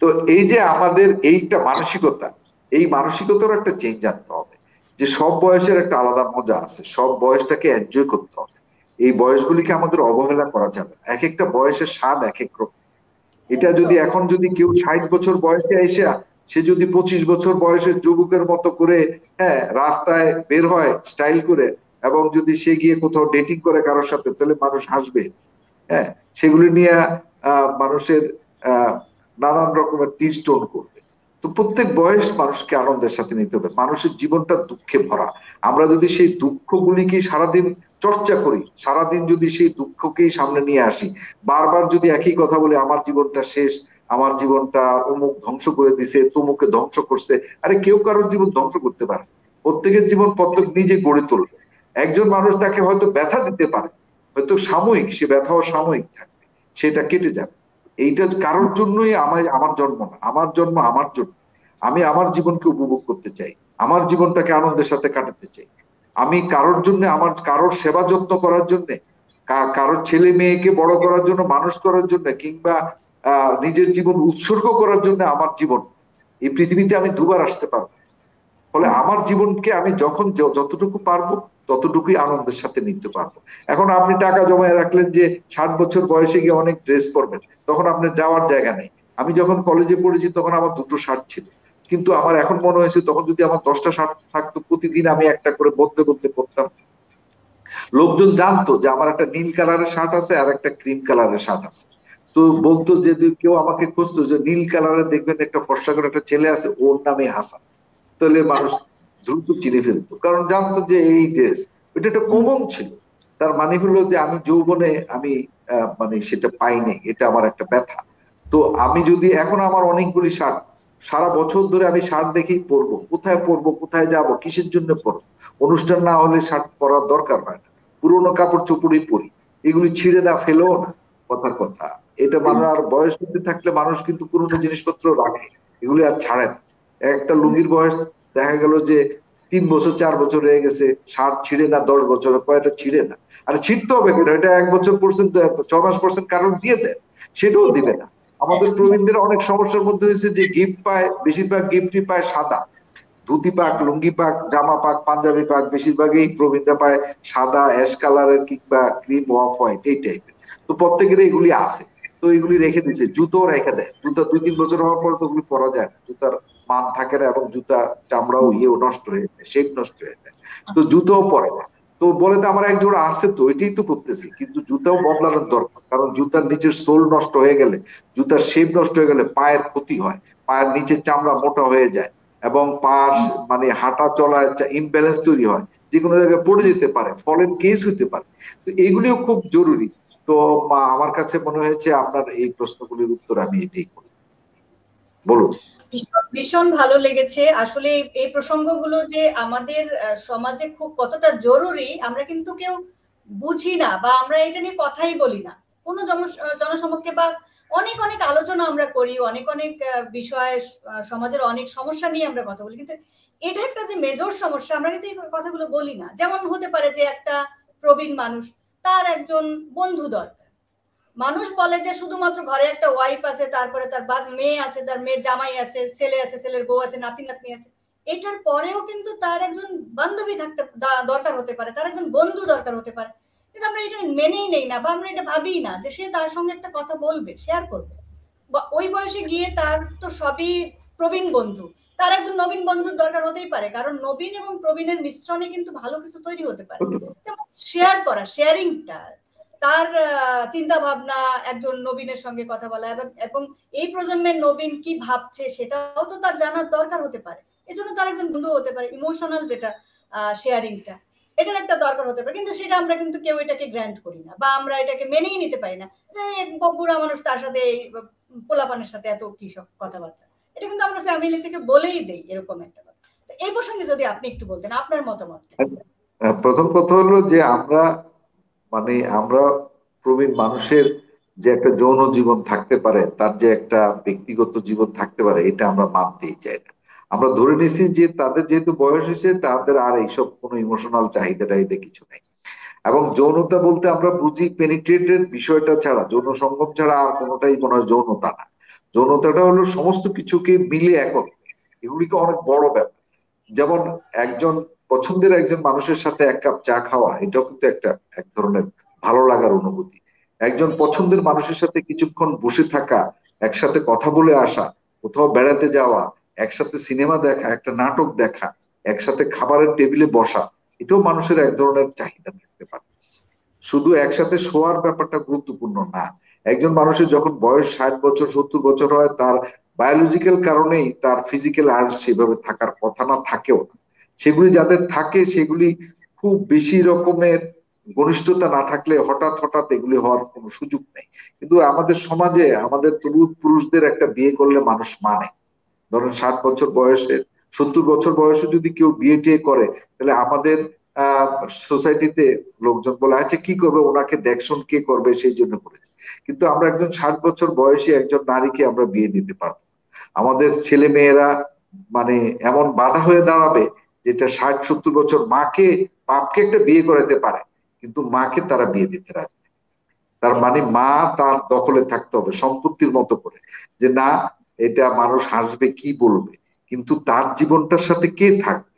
তো এই যে আমাদের এইটা মানসিকতা, এই মানসিকতার একটা চেঞ্জ আনতে হবে, যে সব বয়সের একটা আলাদা মজা আছে, সব বয়সটাকে এনজয় করতে হবে। এই বয়সগুলিকে আমাদের অবহেলা করা যাবে না। এক একটা বয়সের স্বাদ এক এক রকম। এটা যদি একদম। এখন যদি কেউ 60 বছর বয়সে এসে সে যদি 25 বছর বয়সের যুবকের মতো করে, হ্যাঁ, রাস্তায় বের হয় স্টাইল করে, এবং যদি সে গিয়ে কোথাও ডেটিং করে কারোর সাথে, তাহলে মানুষ হাসবে। হ্যাঁ, সেগুলি নিয়ে মানুষের আহ নানান রকমের টিস্টোন করবে। তো প্রত্যেক বয়স মানুষকে আনন্দের সাথে নিতে হবে। মানুষের জীবনটা দুঃখে ভরা। আমরা যদি সেই দুঃখগুলিকে সারাদিন চর্চা করি, সারাদিন যদি সেই দুঃখকেই সামনে নিয়ে আসি, বারবার যদি একই কথা বলি, আমার জীবনটা শেষ, আমার জীবনটা অমুক ধ্বংস করে দিছে, তমুকে ধ্বংস করছে। আরে কেউ কারোর জীবন ধ্বংস করতে পারে? প্রত্যেকের জীবন প্রত্যেক নিজে গড়ে তুলবে। একজন মানুষ তাকে হয়তো ব্যথা দিতে পারে, হয়তো সাময়িক, সে ব্যথাও সাময়িক থাকবে, সেটা কেটে যাবে। এইটা কারোর জন্যই আমার জন্ম না, আমার জন্ম আমার জন্য। আমি আমার জীবনকে উপভোগ করতে চাই, আমার জীবনটাকে আনন্দের সাথে কাটাতে চাই। আমি কারোর জন্য, আমার কারোর সেবা যত্ন করার জন্য, কারোর ছেলে মেয়েকে বড় করার জন্য, মানুষ করার জন্য, কিংবা নিজের জীবন উৎসর্গ করার জন্য আমার জীবন। এই পৃথিবীতে আমি দুবার আসতে পারবো। ফলে আমার জীবনকে আমি যখন যতটুকু পারবো ততটুকুই আনন্দের সাথে নিতে পারবো। এখন আপনি টাকা জমায় রাখলেন যে 60 বছর বয়সে গিয়ে অনেক ড্রেস পরবেন, তখন আপনার যাওয়ার জায়গা নেই। আমি যখন কলেজে পড়েছি তখন আমার দুটো শার্ট ছিল, কিন্তু আমার এখন মনে হয়েছে তখন যদি আমার 10টা শার্ট থাকতো, প্রতিদিন আমি একটা করে বদলে বদলে পরতাম। লোকজন জানতো যে আমার একটা নীল কালারের শার্ট আছে আর একটা ক্রিম কালারের শার্ট আছে। তো আচ্ছা। বলতো যে কেউ আমাকে খুঁজতো যে নীল কালারের দেখবেন একটা ফর্সা করে একটা ছেলে আছে, ওর নামে হাসান। তাহলে মানুষ দ্রুত চিনে ফেলতো, কারণ জানতো যে এই ড্রেস, এটা একটা হুম। কমন ছিল। তার মানে হলো যে আমি যৌবনে আমি মানে সেটা পাইনি, এটা আমার একটা ব্যথা। তো আমি যদি এখন আমার অনেকগুলি শার্ট, সারা বছর ধরে আমি শার্ট দেখেই পরবো, কোথায় পরবো, কোথায় যাব, কিসের জন্য পরবো, অনুষ্ঠান না হলে শার্ট পরার দরকার হয় না, পুরোনো কাপড় চোপড়ই পরি, এগুলি ছিঁড়ে না ফেলেও না। কথার কথা, এটা মানুষ আর বয়স হতে থাকলে মানুষ কিন্তু পুরোনো জিনিসপত্র রাখে, এগুলি আর ছাড়ে না। একটা লুঙ্গির বয়স দেখা গেল যে 3 বছর 4 বছর হয়ে গেছে, শার্ট ছিঁড়ে না, 10 বছর কয়টা ছিঁড়ে না। আর ছিঁড়তে হবে কেন? এটা 1 বছর পড়ছেন, 6 মাস পড়ছেন, কারণ দিয়ে দেন, সেটাও দিবে না। আমাদের প্রবীণদের অনেক সমস্যার মধ্যে হয়েছে যে গিফট পায়, বেশিরভাগ গিফটই পায় সাদা, ধুতি পাক, লুঙ্গি পাক, জামা পাক, পাঞ্জাবি পাক, বেশিরভাগই প্রবীণরা পায় সাদা, অ্যাশ কালারের কিংবা ক্রিম অফ হোয়াইট এই টাইপের। তো প্রত্যেকের এগুলি আছে, তো এগুলি রেখে দিছে, জুতো রেখে দেয়। জুতা 2-3 বছর হওয়ার পর তো ওগুলি পরা যায় না, জুতার মান থাকে না, এবং জুতা চামড়াও ইয়েও নষ্ট হয়ে যায়, শেপ নষ্ট হয়ে যায়। তো আচ্ছা। জুতোও পরে না। তো বলে তো আমার এক জোড়া আছে, তো এটাই তো পরতেছি, কিন্তু জুতাও বদলানোর দরকার, কারণ জুতার নিচের সোল নষ্ট হয়ে গেলে, জুতার শেপ নষ্ট হয়ে গেলে পায়ের ক্ষতি হয়, পায়ের নিচের চামড়া মোটা হয়ে যায়, এবং পাশ মানে হাঁটা চলায় ইমব্যালেন্স তৈরি হয়, যে কোনো জায়গায় পড়ে যেতে পারে, ফলের কেস হইতে পারে। তো এগুলিও খুব জরুরি। তো আমার কাছে মনে হয়েছে আপনার এই প্রশ্নগুলির উত্তর আমি এটাই করি। বলুন। ভীষণ ভীষণ ভালো লেগেছে আসলে এই প্রসঙ্গগুলো যে আমাদের সমাজে খুব কতটা জরুরি আমরা কিন্তু কেউ বুঝি না, বা আমরা এটা নিয়ে কথাই বলি না কোনো জনসমক্ষে, বা অনেক অনেক আলোচনা আমরা করি, অনেক অনেক বিষয়, সমাজের অনেক সমস্যা নিয়ে আমরা কথা বলি, কিন্তু এটা একটা যে মেজর সমস্যা আমরা কিন্তু এই কথাগুলো বলি না। যেমন হতে পারে যে একটা প্রবীণ মানুষ, তার একজন বন্ধু দরকার। মানুষ বলে যে শুধুমাত্র ঘরে একটা ওয়াইফ আছে, তারপরে তার মেয়ে আছে, তার মেয়ের জামাই আছে, ছেলে আছে, ছেলের বউ আছে, নাতি নাতনি আছে। এটার পরেও কিন্তু তার একজন বান্ধবী থাকতে দরকার হতে পারে, তার একজন বন্ধু দরকার হতে পারে। কিন্তু আমরা এটা মেনেই নেই না, বা আমরা এটা ভাবিই না যে সে তার সঙ্গে একটা কথা বলবে, শেয়ার করবে। বা ওই বয়সে গিয়ে তার তো সবই প্রবীণ বন্ধু, তার একজন নবীন বন্ধুর দরকার হতেই পারে, কারণ নবীন এবং প্রবীণের মিশ্রণে কিন্তু ভালো কিছু তৈরি হতে পারে। যেমন শেয়ার করা, শেয়ারিংটা, তার চিন্তা ভাবনা, একজন নবীনের সঙ্গে কথা বলা, এবং এই প্রজন্মের নবীন কি ভাবছে সেটাও তো তার জানার দরকার হতে পারে। এজন্য তার একজন বন্ধু হতে পারে, ইমোশনাল যেটা শেয়ারিংটা, এটার একটা দরকার হতে পারে। কিন্তু সেটা আমরা কিন্তু কেউ এটাকে গ্র্যান্ট করি না, বা আমরা এটাকে মেনেই নিতে পারি না যে বুড়া মানুষ, তার সাথে পোলাপানের সাথে এত কি সব কথাবার্তা। এটা কিন্তু আমরা ফ্যামিলি থেকে বলেই দেই এরকম একটা কথা। তো এই প্রসঙ্গে যদি আপনি একটু বলতেন আপনার মতামতটা। প্রথম কথা হলো যে আমরা মানে আমরা প্রবীণ মানুষের যে একটা যৌন জীবন থাকতে পারে, তার যে একটা ব্যক্তিগত জীবন থাকতে পারে, এটা আমরা মানতেই চাই না। আমরা ধরে নিছি যে তাদের যেহেতু বয়স হয়েছে, তাদের আর এইসব কোনো ইমোশনাল চাহিদা টাহিদা কিছু নেই। এবং যৌনতা বলতে আমরা বুঝি পেনিট্রেটের বিষয়টা ছাড়া, যৌন সঙ্গম ছাড়া আর কোনোটাই মনে হয় যৌনতা না। যৌনতাটা হলো সমস্ত কিছুকে মিলে একত্রে, এগুলিকে অনেক বড় ব্যাপার। যেমন একজন পছন্দের একজন মানুষের সাথে এক কাপ চা খাওয়া, এটাও কিন্তু একটা এক ধরনের ভালো লাগার অনুভূতি। একজন নিশ্চয়ই। পছন্দের মানুষের সাথে কিছুক্ষণ বসে থাকা, একসাথে কথা বলে আসা, কোথাও বেড়াতে যাওয়া, একসাথে সিনেমা দেখা, একটা নাটক দেখা, একসাথে খাবারের টেবিলে বসা, এটাও মানুষের এক ধরনের চাহিদা থাকতে পারে। শুধু একসাথে শোয়ার ব্যাপারটা গুরুত্বপূর্ণ না। একজন মানুষের যখন বয়স 60 বছর 70 বছর হয়, তার বায়োলজিক্যাল কারণেই তার ফিজিক্যাল আর্জ সেভাবে থাকার কথা না, থাকেও না। সেগুলি যাদের থাকে সেগুলি খুব বেশি রকমের ঘনিষ্ঠতা না থাকলে হঠাৎ হঠাৎ এগুলি হওয়ার কোনো সুযোগ নেই। কিন্তু আমাদের সমাজে আমাদের তরুণ পুরুষদের একটা বিয়ে করলে মানুষ মানে, ধরেন 60 বছর বয়সে 70 বছর বয়সে যদি কেউ বিয়ে টিয়ে করে, তাহলে আমাদের আহ সোসাইটিতে লোকজন বলে, আচ্ছা কি করবে, ওনাকে দেখশন কে করবে, সেই জন্য করেছে। কিন্তু আমরা একজন 60 বছর বয়সী একজন নারীকে আমরা বিয়ে দিতে পারবো, আমাদের ছেলে মেয়েরা মানে এমন বাধা হয়ে দাঁড়াবে, যেটা 60 70 বছর মাকে, বাপকে একটা বিয়ে করাতে পারে, কিন্তু মাকে তারা বিয়ে দিতে রাজি না। তার মানে একদম। মা তার দখলে থাকতে হবে সম্পত্তির মতো করে, যে না, এটা মানুষ হাসবে কি বলবে, কিন্তু তার জীবনটার সাথে কে থাকবে?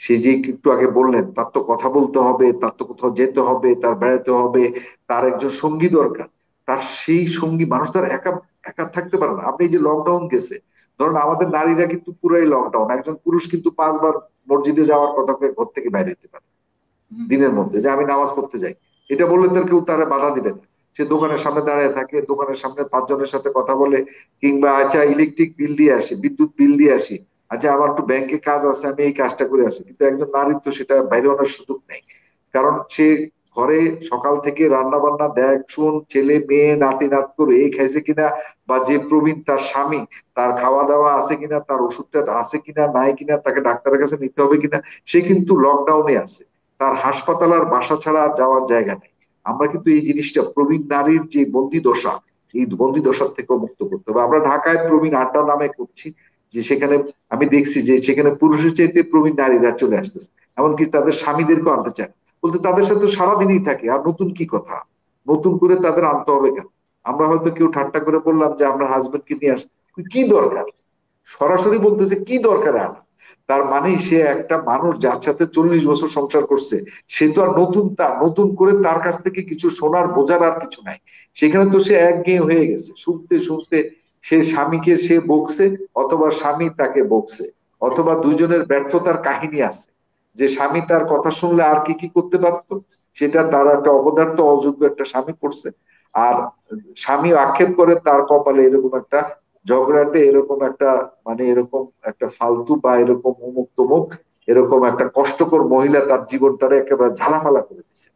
সে যে একটু আগে বললেন, তার তো কথা বলতে হবে, তার তো কোথাও যেতে হবে, তার বেড়াতে হবে, তার একজন সঙ্গী দরকার। তার সেই সঙ্গী, মানুষ তার একা একা থাকতে পারে না। আপনি এই যে লকডাউন গেছে, ধরুন আমাদের নারীরা কিন্তু পুরাই লকডাউন, একজন পুরুষ কিন্তু 5 বার মসজিদে যাওয়ার কথা কয়ে ঘর থেকে বাইরে হতে পারে হুম, হুম। দিনের মধ্যে, যে আমি নামাজ পড়তে যাই। এটা বললে তার কেউ তারা বাধা দিবে না। সে দোকানের সামনে দাঁড়িয়ে থাকে, দোকানের সামনে 5 জনের সাথে কথা বলে, কিংবা আচ্ছা ইলেকট্রিক বিল দিয়ে আসি, বিদ্যুৎ বিল দিয়ে আসি, আচ্ছা আমার একটু ব্যাংকে কাজ আছে আমি এই কাজটা করে আসি। কিন্তু একজন নারীর তো সেটা বাইরে আনার সুযোগ নেই, কারণ সে ঘরে সকাল থেকে রান্না বান্না দেখ শুন, ছেলে মেয়ে নাতি নাত করে এই খাইছে কিনা, বা যে প্রবীণ তার স্বামী, তার খাওয়া দাওয়া আছে কিনা, তার ওষুধটা আছে কিনা নাই কিনা, তাকে ডাক্তারের কাছে নিতে হবে কিনা, সে কিন্তু লকডাউনে আছে। তার হাসপাতাল আর বাসা ছাড়া আর যাওয়ার জায়গা নেই। আমরা কিন্তু এই জিনিসটা, প্রবীণ নারীর যে বন্দি দশা, এই বন্দি দশার থেকেও মুক্ত করতে হবে। আমরা ঢাকায় প্রবীণ আড্ডা নামে করছি, যে সেখানে আমি দেখছি যে সেখানে পুরুষের চাইতে প্রবীণ নারীরা চলে আসতেছে, এমনকি তাদের স্বামীদেরকেও আনতে চায়। বলছে তাদের সাথে তো সারাদিনই থাকে, আর নতুন কি কথা, নতুন করে তাদের আনতে হবে কেন? আমরা হয়তো কেউ ঠাট্টা করে বললাম যে আমরা হাজবেন্ডকে নিয়ে আস, কি দরকার? সরাসরি বলতেছে কি দরকার আনা। তার মানে সে একটা মানুষ যার সাথে 40 বছর সংসার করছে, সে তো আর নতুন, তার নতুন করে তার কাছ থেকে কিছু শোনার বোঝার আর কিছু নাই। সেখানে তো সে একঘেয়ে হয়ে গেছে, শুনতে শুনতে সে স্বামীকে সে বকছে, অথবা স্বামী তাকে বকছে, অথবা দুইজনের ব্যর্থতার কাহিনী আছে, যে স্বামী তার কথা শুনলে আর কি কি করতে পারতো, সেটা তার একটা অবদার্থ অযোগ্য একটা স্বামী করছে। আর স্বামী আক্ষেপ করে তার কপালে এরকম একটা ঝগড়াটে, এরকম একটা মানে এরকম একটা ফালতু বা এরকম অমুক তমুক এরকম একটা কষ্টকর মহিলা তার জীবনটারে একেবারে ঝালাপালা করে দিচ্ছে।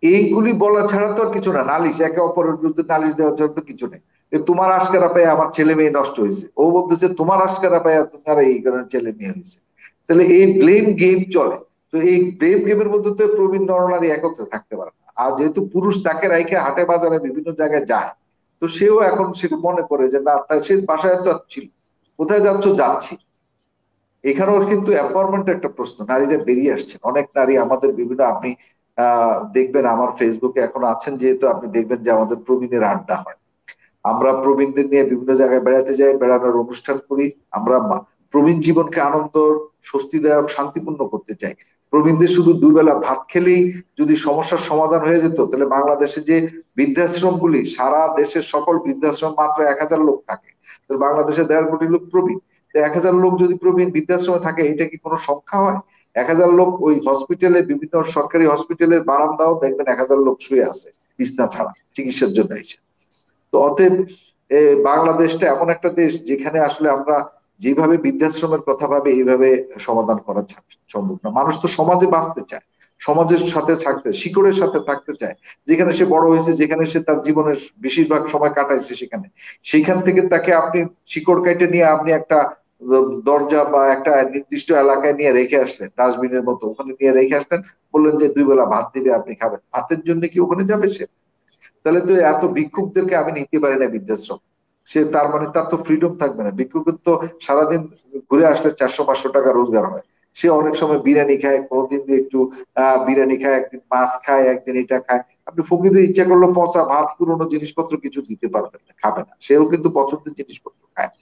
এইগুলি বলা ছাড়া তো আর কিছু না, নালিশ, একে অপরের বিরুদ্ধে নালিশ দেওয়ার জন্য তো কিছু নেই। যে তোমার আশকারা পায় আমার ছেলে মেয়ে নষ্ট হয়েছে, ও বলতেছে তোমার আশকারা পায় তোমার এই কারণে ছেলে মেয়ে হয়েছে। তাহলে এই ব্লেম গেম চলে। তো এই ব্লেম গেমের মধ্যে তো প্রবীণ নরনারী একত্রে থাকতে পারে না। আর যেহেতু পুরুষ তাকে রাইখে হাটে বাজারে বিভিন্ন জায়গায় যায়, তো সেও এখন সেটা মনে করে যে না, তার সে বাসায় তো ছিল, কোথায় যাচ্ছ, যাচ্ছি। এখানেও কিন্তু এম্পাওয়ারমেন্ট একটা প্রশ্ন, নারীরা বেরিয়ে আসছেন, অনেক নারী আমাদের বিভিন্ন, আপনি দেখবেন আমার ফেসবুকে এখন আছেন যেহেতু, আপনি দেখবেন যে আমাদের প্রবীণের আড্ডা হয়, আমরা প্রবীণদের নিয়ে বিভিন্ন জায়গায় বেড়াতে যাই, বেড়ানোর অনুষ্ঠান করি। আমরা প্রবীণ জীবনকে আনন্দ, স্বস্তিদায়ক, শান্তিপূর্ণ করতে চাই। প্রবীণদের শুধু দুই বেলা ভাত খেলেই যদি সমস্যার সমাধান হয়ে যেত, তাহলে বাংলাদেশে যে বৃদ্ধাশ্রম গুলি, সারা দেশের সকল বৃদ্ধাশ্রম মাত্র 1,000 লোক থাকে, তো বাংলাদেশে 1.5 কোটি লোক প্রবীণ। তো 1,000 লোক যদি প্রবীণ বৃদ্ধাশ্রমে থাকে, এটা কি কোনো সংখ্যা হয়? 1,000 লোক ওই হসপিটালে, বিভিন্ন সরকারি হসপিটালের বারান্দাও দেখবেন 1,000 লোক শুয়ে আছে বিছনা ছাড়া, চিকিৎসার জন্য এসে। তো অতএব বাংলাদেশটা এমন একটা দেশ যেখানে আসলে আমরা যেভাবে বৃদ্ধাশ্রমের কথা ভাবে এইভাবে সমাধান করা সম্ভব না। মানুষ তো সমাজে বাঁচতে চায়, সমাজের সাথে থাকতে, শিকড়ের সাথে থাকতে চায়, যেখানে সে বড় হয়েছে, যেখানে সে তার জীবনের বেশিরভাগ সময় কাটাইছে, সেখানে, সেখান থেকে তাকে আপনি শিকড় কেটে নিয়ে আপনি একটা দরজা বা একটা নির্দিষ্ট এলাকায় নিয়ে রেখে আসলেন, ডাস্টবিনের মতো ওখানে নিয়ে রেখে আসলেন, বললেন যে 2 বেলা ভাত দিবে, আপনি খাবেন, ভাতের জন্য কি ওখানে যাবে সে? তাহলে তো এত ভিক্ষুকদেরকে আমি নিতে পারি না বৃদ্ধাশ্রম। সে তার মানে তার তো ফ্রিডম থাকবে না। ভিক্ষুকের তো সারাদিন ঘুরে আসলে 400 500 টাকা রোজগার হয়, সে অনেক সময় বিরিয়ানি খায়, কোনোদিন একটু বিরিয়ানি খায়, একদিন মাছ খায়, একদিন এটা খায়। আপনি ফকিরের ইচ্ছা করলো পচা ভাত পুরোনো জিনিসপত্র কিছু দিতে পারবেন না, খাবে না, সেও কিন্তু পছন্দের জিনিসপত্র খায়।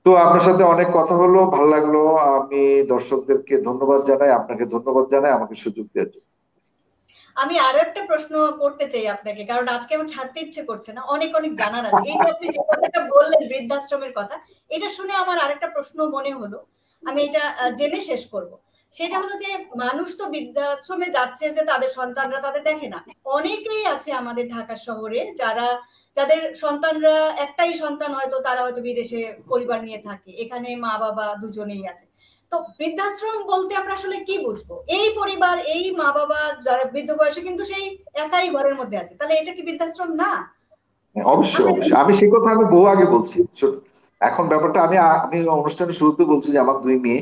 তো আপনার সাথে অনেক কথা হলো, ভালো লাগলো। আমি দর্শকদেরকে ধন্যবাদ জানাই, আপনাকে ধন্যবাদ জানাই আমাকে সুযোগ দেওয়ার জন্য। আমি আরো একটা প্রশ্ন করতে চাই আপনাকে, কারণ আজকে আমার ছাড়তে ইচ্ছে করছে না, অনেক অনেক জানার আছে। এই যে আপনি যে কথাটা বললেন বৃদ্ধাশ্রমের কথা, এটা শুনে আমার আরেকটা প্রশ্ন মনে হলো, আমি এটা জেনে শেষ করব। সেটা হলো যে মানুষ তো বৃদ্ধাশ্রমে যাচ্ছে যে তাদের সন্তানরা তাদের দেখে না। অনেকেই আছে আমাদের ঢাকা শহরে যারা, যাদের সন্তানরা একটাই সন্তান, হয়তো তারা হয়তো বিদেশে পরিবার নিয়ে থাকে, এখানে মা বাবা দুজনেই আছে। তো বৃদ্ধাশ্রম বলতে আমরা আসলে কি বুঝবো? এই পরিবার, এই মা বাবা যারা বৃদ্ধ বয়সে কিন্তু সেই একাই ঘরের মধ্যে আছে, তাহলে এটা কি বৃদ্ধাশ্রম না? হ্যাঁ, অবশ্যই আমরা কি অবশ্যই, আমি সেই কথা আমি বহু আগে বলছি। এখন ব্যাপারটা আমি আমি অনুষ্ঠানের শুরুতে বলছি যে আমার দুই মেয়ে,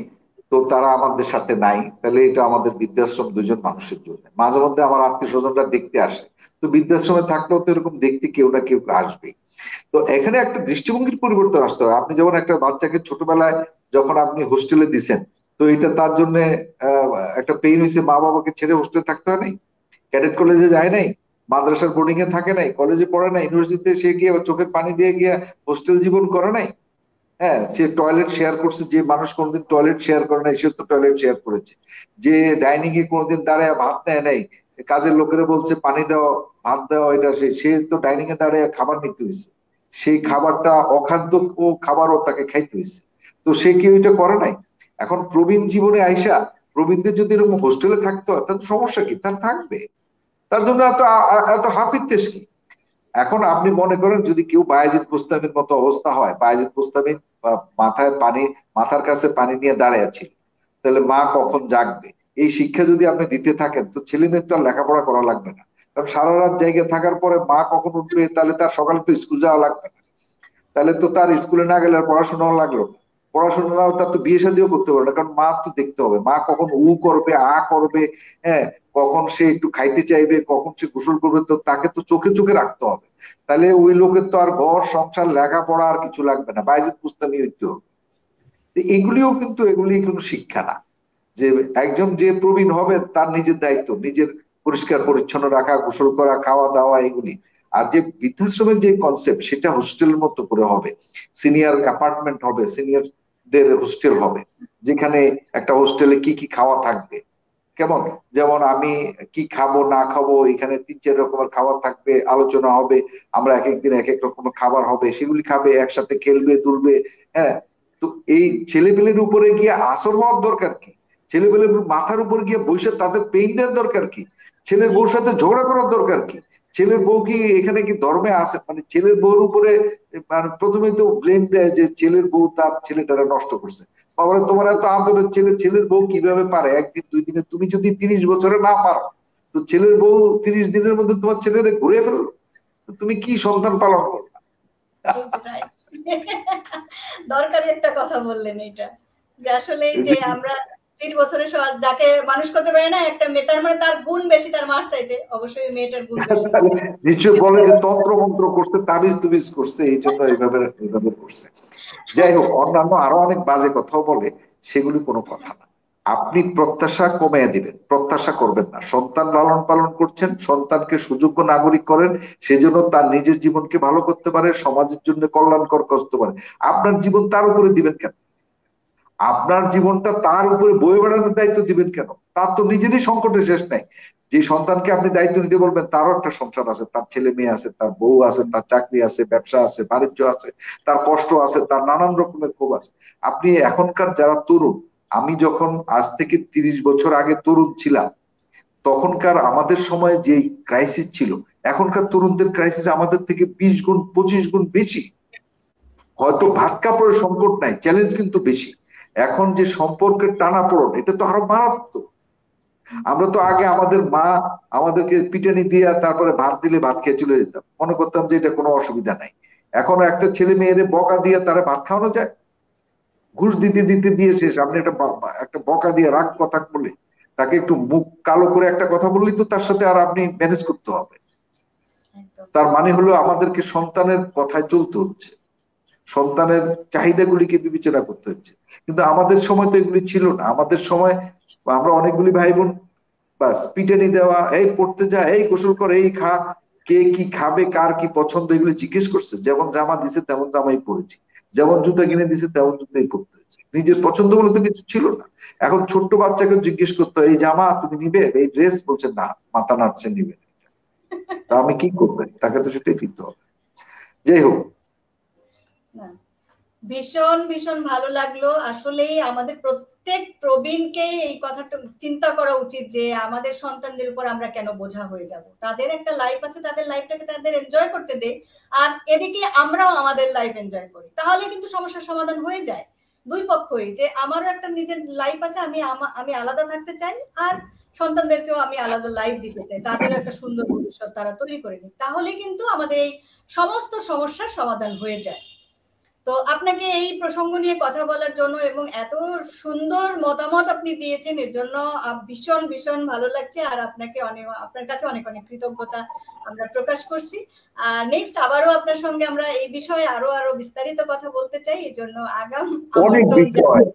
তো তারা আমাদের সাথে নাই, তাহলে এটা আমাদের বৃদ্ধাশ্রম দুজন মানুষের জন্য। মাঝে মধ্যে আমার আত্মীয় স্বজনরা দেখতে আসে, তো বৃদ্ধাশ্রমে থাকলেও তো এরকম দেখতে কেউ না কেউ আসবে। তো এখানে একটা দৃষ্টিভঙ্গির পরিবর্তন আসতে হবে। আপনি যেমন একটা বাচ্চাকে ছোটবেলায় যখন আপনি হোস্টেলে দিছেন, তো এটা তার জন্য আহ, একটা পেইন হয়েছে, মা বাবাকে ছেড়ে হোস্টেলে থাকতে হয় নাই, ক্যাডেট কলেজে যায় নাই, মাদ্রাসার বোর্ডিং এ থাকে নাই, কলেজে পড়ে নাই, ইউনিভার্সিটিতে সে গিয়ে চোখের পানি দিয়ে গিয়ে হোস্টেল জীবন করে নাই। হ্যাঁ, সে টয়লেট শেয়ার করছে, যে মানুষ কোনোদিন টয়লেট শেয়ার করে নাই সে তো টয়লেট শেয়ার করেছে। যে ডাইনিং এ কোনোদিন দাঁড়ায় ভাত নেয় নাই, কাজের লোকেরা বলছে পানি দাও, ভাত দাও, এটা সে সে তো ডাইনিং এ দাঁড়ায় খাবার নিতে হয়েছে। সেই খাবারটা অখাদ্য ও খাবারও তাকে খাইতে হয়েছে। তো সে কি ওইটা করে নাই? এখন প্রবীণ জীবনে আইসা প্রবীণদের যদি এরকম হোস্টেলে থাকতে হয় তাহলে সমস্যা কি? তার থাকবে, তার জন্য এত এত হাফিত্তেশ কি? এখন আপনি মনে করেন যদি কেউ বায়েজিদ বুস্তামির মতো অবস্থা হয়, বায়েজিদ বুস্তামি মাথায় পানি, মাথার কাছে পানি নিয়ে দাঁড়িয়ে আছে, তাহলে মা কখন জাগবে? এই শিক্ষা যদি আপনি দিতে থাকেন তো ছেলে মেয়ের তো আর লেখাপড়া করা লাগবে না। কারণ সারা রাত জায়গায় থাকার পরে মা কখন উঠবে, তাহলে তার সকালে তো স্কুল যাওয়া লাগবে না। তাহলে তো তার স্কুলে না গেলে আর পড়াশোনাও লাগলো না। পড়াশোনা না হলে তার তো বিয়ে শাদীও করতে পারবে না, কারণ মা তো দেখতে হবে মা কখন উ করবে, আ করবে, হ্যাঁ, কখন সে একটু খাইতে চাইবে, কখন সে গোসল করবে, তো তাকে তো চোখে চোখে রাখতে হবে। তাহলে ওই লোকের তো আর ঘর সংসার লেখাপড়া আর কিছু লাগবে না, বাইজিদ বুস্তামি হইতে হবে। তো এগুলিও কিন্তু এগুলি কোনো শিক্ষা না। যে একজন যে প্রবীণ হবে তার নিজের দায়িত্ব, নিজের পরিষ্কার পরিচ্ছন্ন রাখা, গোসল করা, খাওয়া দাওয়া, এগুলি। আর যে বৃদ্ধাশ্রমের যে কনসেপ্ট সেটা হোস্টেলের মতো করে হবে, সিনিয়র অ্যাপার্টমেন্ট হবে, সিনিয়রদের হোস্টেল হবে, যেখানে একটা হোস্টেলে কি কি খাওয়া থাকবে, কেমন, যেমন আমি কি খাবো না খাবো, এখানে তিন চার রকমের খাবার থাকবে, আলোচনা হবে, আমরা এক এক দিন এক এক রকমের খাবার হবে, সেগুলি খাবে, একসাথে খেলবে দুলবে। হ্যাঁ, তো এই ছেলেপেলের উপরে গিয়ে আসর হওয়ার দরকার কি? ছেলেপেলের মাথার উপর গিয়ে বসে তাদের পেইন দেওয়ার দরকার কি? ছেলের জি, বউর সাথে ঝগড়া করার দরকার কি? ছেলের বউ কি এখানে কি ধর্মে আছে? মানে ছেলের বউর উপরে মানে প্রথমে তো ব্লেম দেয় যে ছেলের বউ তার ছেলেটারা নষ্ট করছে। বাবা, তোমার এত আদরের ছেলে, ছেলের বউ কিভাবে পারে একদিন দুই দিনে? তুমি যদি 30 বছরে না পারো, তো ছেলের বউ 30 দিনের মধ্যে তোমার ছেলেরে ঘুরে ফেললো, তো তুমি কি সন্তান পালন করবে? এই যে রাইট। দরকারি একটা কথা বললেন এটা, যে আসলে এই যে যে আমরা 30 বছরে যাকে মানুষ করতে পারে না একটা মেয়ে, তার মানে তার গুণ বেশি তার মার চাইতে, অবশ্যই ওই মেয়েটার গুণ বেশি। নিশ্চয় বলে যে তন্ত্র মন্ত্র করছে, তাবিজ তুবিজ করছে, এই জন্য এইভাবে এইভাবে করছে। যাই হোক, অন্যান্য আরো অনেক বাজে কথাও বলে, সেগুলি কোনো কথা না। আপনি প্রত্যাশা কমিয়ে দিবেন, প্রত্যাশা করবেন না। সন্তান লালন পালন করছেন, সন্তানকে সুযোগ্য নাগরিক করেন, সেজন্য তার নিজের জীবনকে ভালো করতে পারে, সমাজের জন্য কল্যাণকর করতে পারে। আপনার জীবন তার উপরে দিবেন কেন? আপনার জীবনটা তার উপরে বয়ে বেড়ানোর দায়িত্ব দিবেন কেন? তার তো নিজেরই সংকটে শেষ নাই। যে সন্তানকে আপনি দায়িত্ব নিতে বলবেন তারও একটা সংসার আছে, তার ছেলে মেয়ে আছে, তার বউ আছে, তার চাকরি আছে, ব্যবসা আছে, বাণিজ্য আছে, তার কষ্ট আছে, তার নানান রকমের ক্ষোভ আছে। আপনি এখনকার যারা তরুণ, আমি যখন আজ থেকে 30 বছর আগে তরুণ ছিলাম, তখনকার আমাদের সময় যে ক্রাইসিস ছিল, এখনকার তরুণদের ক্রাইসিস আমাদের থেকে 20 গুণ 25 গুণ বেশি। হয়তো ভাত কাপড়ের সংকট নাই, চ্যালেঞ্জ কিন্তু বেশি। এখন যে সম্পর্কের টানাপোড়েন, এটা তো আরো মারাত্মক। আমরা তো আগে আমাদের মা আমাদেরকে পিটানি দিয়ে তারপরে ভাত দিলে ভাত খেয়ে চলে যেতাম, মনে করতাম যে এটা কোনো অসুবিধা নাই। এখন একটা ছেলে মেয়েরে বকা দিয়ে তারা ভাত খাওয়ানো যায়? ঘুষ দিতে দিতে দিয়ে শেষ। আপনি একটা একটা বকা দিয়ে রাগ কথা বলে, তাকে একটু মুখ কালো করে একটা কথা বললেই তো তার সাথে আর আপনি ম্যানেজ করতে হবে। একদম। তার মানে হলো আমাদেরকে সন্তানের কথায় চলতে হচ্ছে। সন্তানের চাহিদাগুলিকে বিবেচনা করতে হচ্ছে। কিন্তু আমাদের সময় তো এগুলি ছিল না। আমাদের সময় আমরা অনেকগুলি ভাই বোন, বাস পিটানি দেওয়া, এই পড়তে যা, এই গোসল করে, এই খা, কে কি খাবে, কার কি পছন্দ, এগুলি জিজ্ঞেস করছে। যেমন জামা দিছে তেমন জামাই পরেছি, যেমন জুতা কিনে দিছে তেমন জুতাই পরতে হয়েছে। নিজের পছন্দ বলে তো কিছু ছিল না। এখন ছোট্ট বাচ্চাকে জিজ্ঞেস করতে হয়, এই জামা তুমি নিবে, এই ড্রেস, বলছে না, মাথা নাড়ছে নিবে না। তা আমি কি করবেন, তাকে তো সেটাই দিতে হবে। যাই হোক। না, ভীষণ ভীষণ ভালো লাগলো। আসলেই আমাদের প্রত্যেক প্রবীণকে এই কথাটা চিন্তা করা উচিত যে আমাদের সন্তানদের উপর আমরা কেন বোঝা হয়ে যাব। তাদের একটা লাইফ আছে, তাদের লাইফটাকে তাদের এনজয় করতে দে, আর এদিকে আমরাও আমাদের লাইফ এনজয় করি, তাহলে কিন্তু সমস্যার সমাধান হয়ে যায় দুই পক্ষই। যে আমারও একটা নিজের লাইফ আছে, আমি আলাদা থাকতে চাই, আর সন্তানদেরকেও আমি আলাদা লাইফ দিতে চাই, তাদেরও একটা সুন্দর ভবিষ্যৎ তারা তৈরি করে নিক, তাহলে কিন্তু আমাদের এই সমস্ত সমস্যার সমাধান হয়ে যায়। তো আপনাকে এই প্রসঙ্গ নিয়ে কথা বলার জন্য এবং এত সুন্দর মতামত আপনি দিয়েছেন এর জন্য ভীষণ ভীষণ ভালো লাগছে। আর আপনাকে অনেক, আপনার কাছে অনেক অনেক কৃতজ্ঞতা আমরা প্রকাশ করছি। নেক্সট আবারও আপনার সঙ্গে আমরা এই বিষয়ে আরো আরো বিস্তারিত কথা বলতে চাই, এই জন্য আগাম অনেক আমন্ত্রণ বিষয়,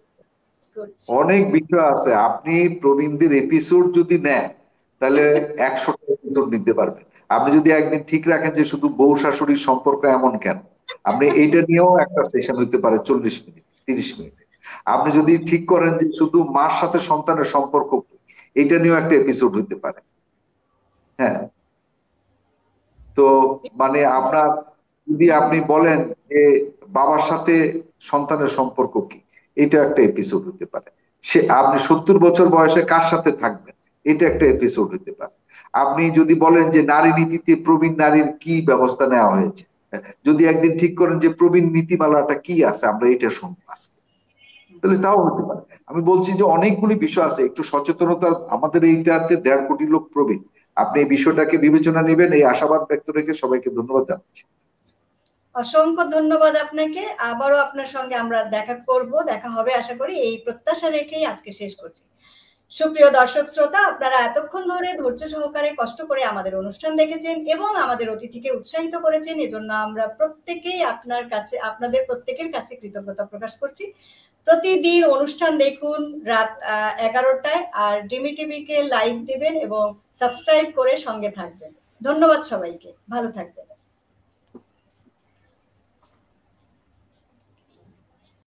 করছি। অনেক বিষয় আছে। আপনি প্রবীণদের এপিসোড যদি নেন তাহলে 100টা এপিসোড নিতে পারবেন। আপনি যদি একদিন ঠিক রাখেন যে শুধু বউ শাশুড়ির সম্পর্ক এমন কেন, আপনি এইটা নিয়েও একটা সেশন হইতে পারে 40 মিনিট, 30 মিনিট। আপনি যদি ঠিক করেন যে শুধু মার সাথে সন্তানের সম্পর্ক কি, এইটা নিয়েও একটা এপিসোড হইতে পারে। হ্যাঁ। তো মানে আপনার, যদি আপনি বলেন যে বাবার সাথে সন্তানের সম্পর্ক কি, এটা একটা এপিসোড হতে পারে। সে আপনি 70 বছর বয়সে কার সাথে থাকবেন, এটা একটা এপিসোড হতে পারে। আপনি যদি বলেন যে নারী নীতিতে প্রবীণ নারীর কি ব্যবস্থা নেওয়া হয়েছে, যদি একদিন ঠিক করেন যে প্রবীণ নীতিমালাটা কি আছে, আমরা এটা শুনবো আজকে, তাহলে তাও হতে পারে। আমি বলছি যে অনেকগুলি বিষয় আছে, একটু সচেতনতা। আমাদের এইটাতে 1.5 কোটি লোক প্রবীণ। আপনি এই বিষয়টাকে বিবেচনা নেবেন, এই আশাবাদ ব্যক্ত রেখে সবাইকে ধন্যবাদ জানাচ্ছি। অসংখ্য ধন্যবাদ আপনাকে। আবারও আপনার সঙ্গে আমরা দেখা করব, দেখা হবে আশা করি, এই প্রত্যাশা রেখেই আজকে শেষ করছি। সুপ্রিয় দর্শক শ্রোতা, আপনারা এতক্ষণ ধরে ধৈর্য সহকারে কষ্ট করে আমাদের অনুষ্ঠান দেখেছেন এবং আমাদের অতিথিকে উৎসাহিত করেছেন, এজন্য আমরা প্রত্যেকেই আপনার কাছে, আপনাদের প্রত্যেকের কাছে কৃতজ্ঞতা প্রকাশ করছি। প্রতিদিন অনুষ্ঠান দেখুন রাত 11টায়, আর ডিমি টিভিকে লাইক দেবেন এবং সাবস্ক্রাইব করে সঙ্গে থাকবেন। ধন্যবাদ সবাইকে, ভালো থাকবেন।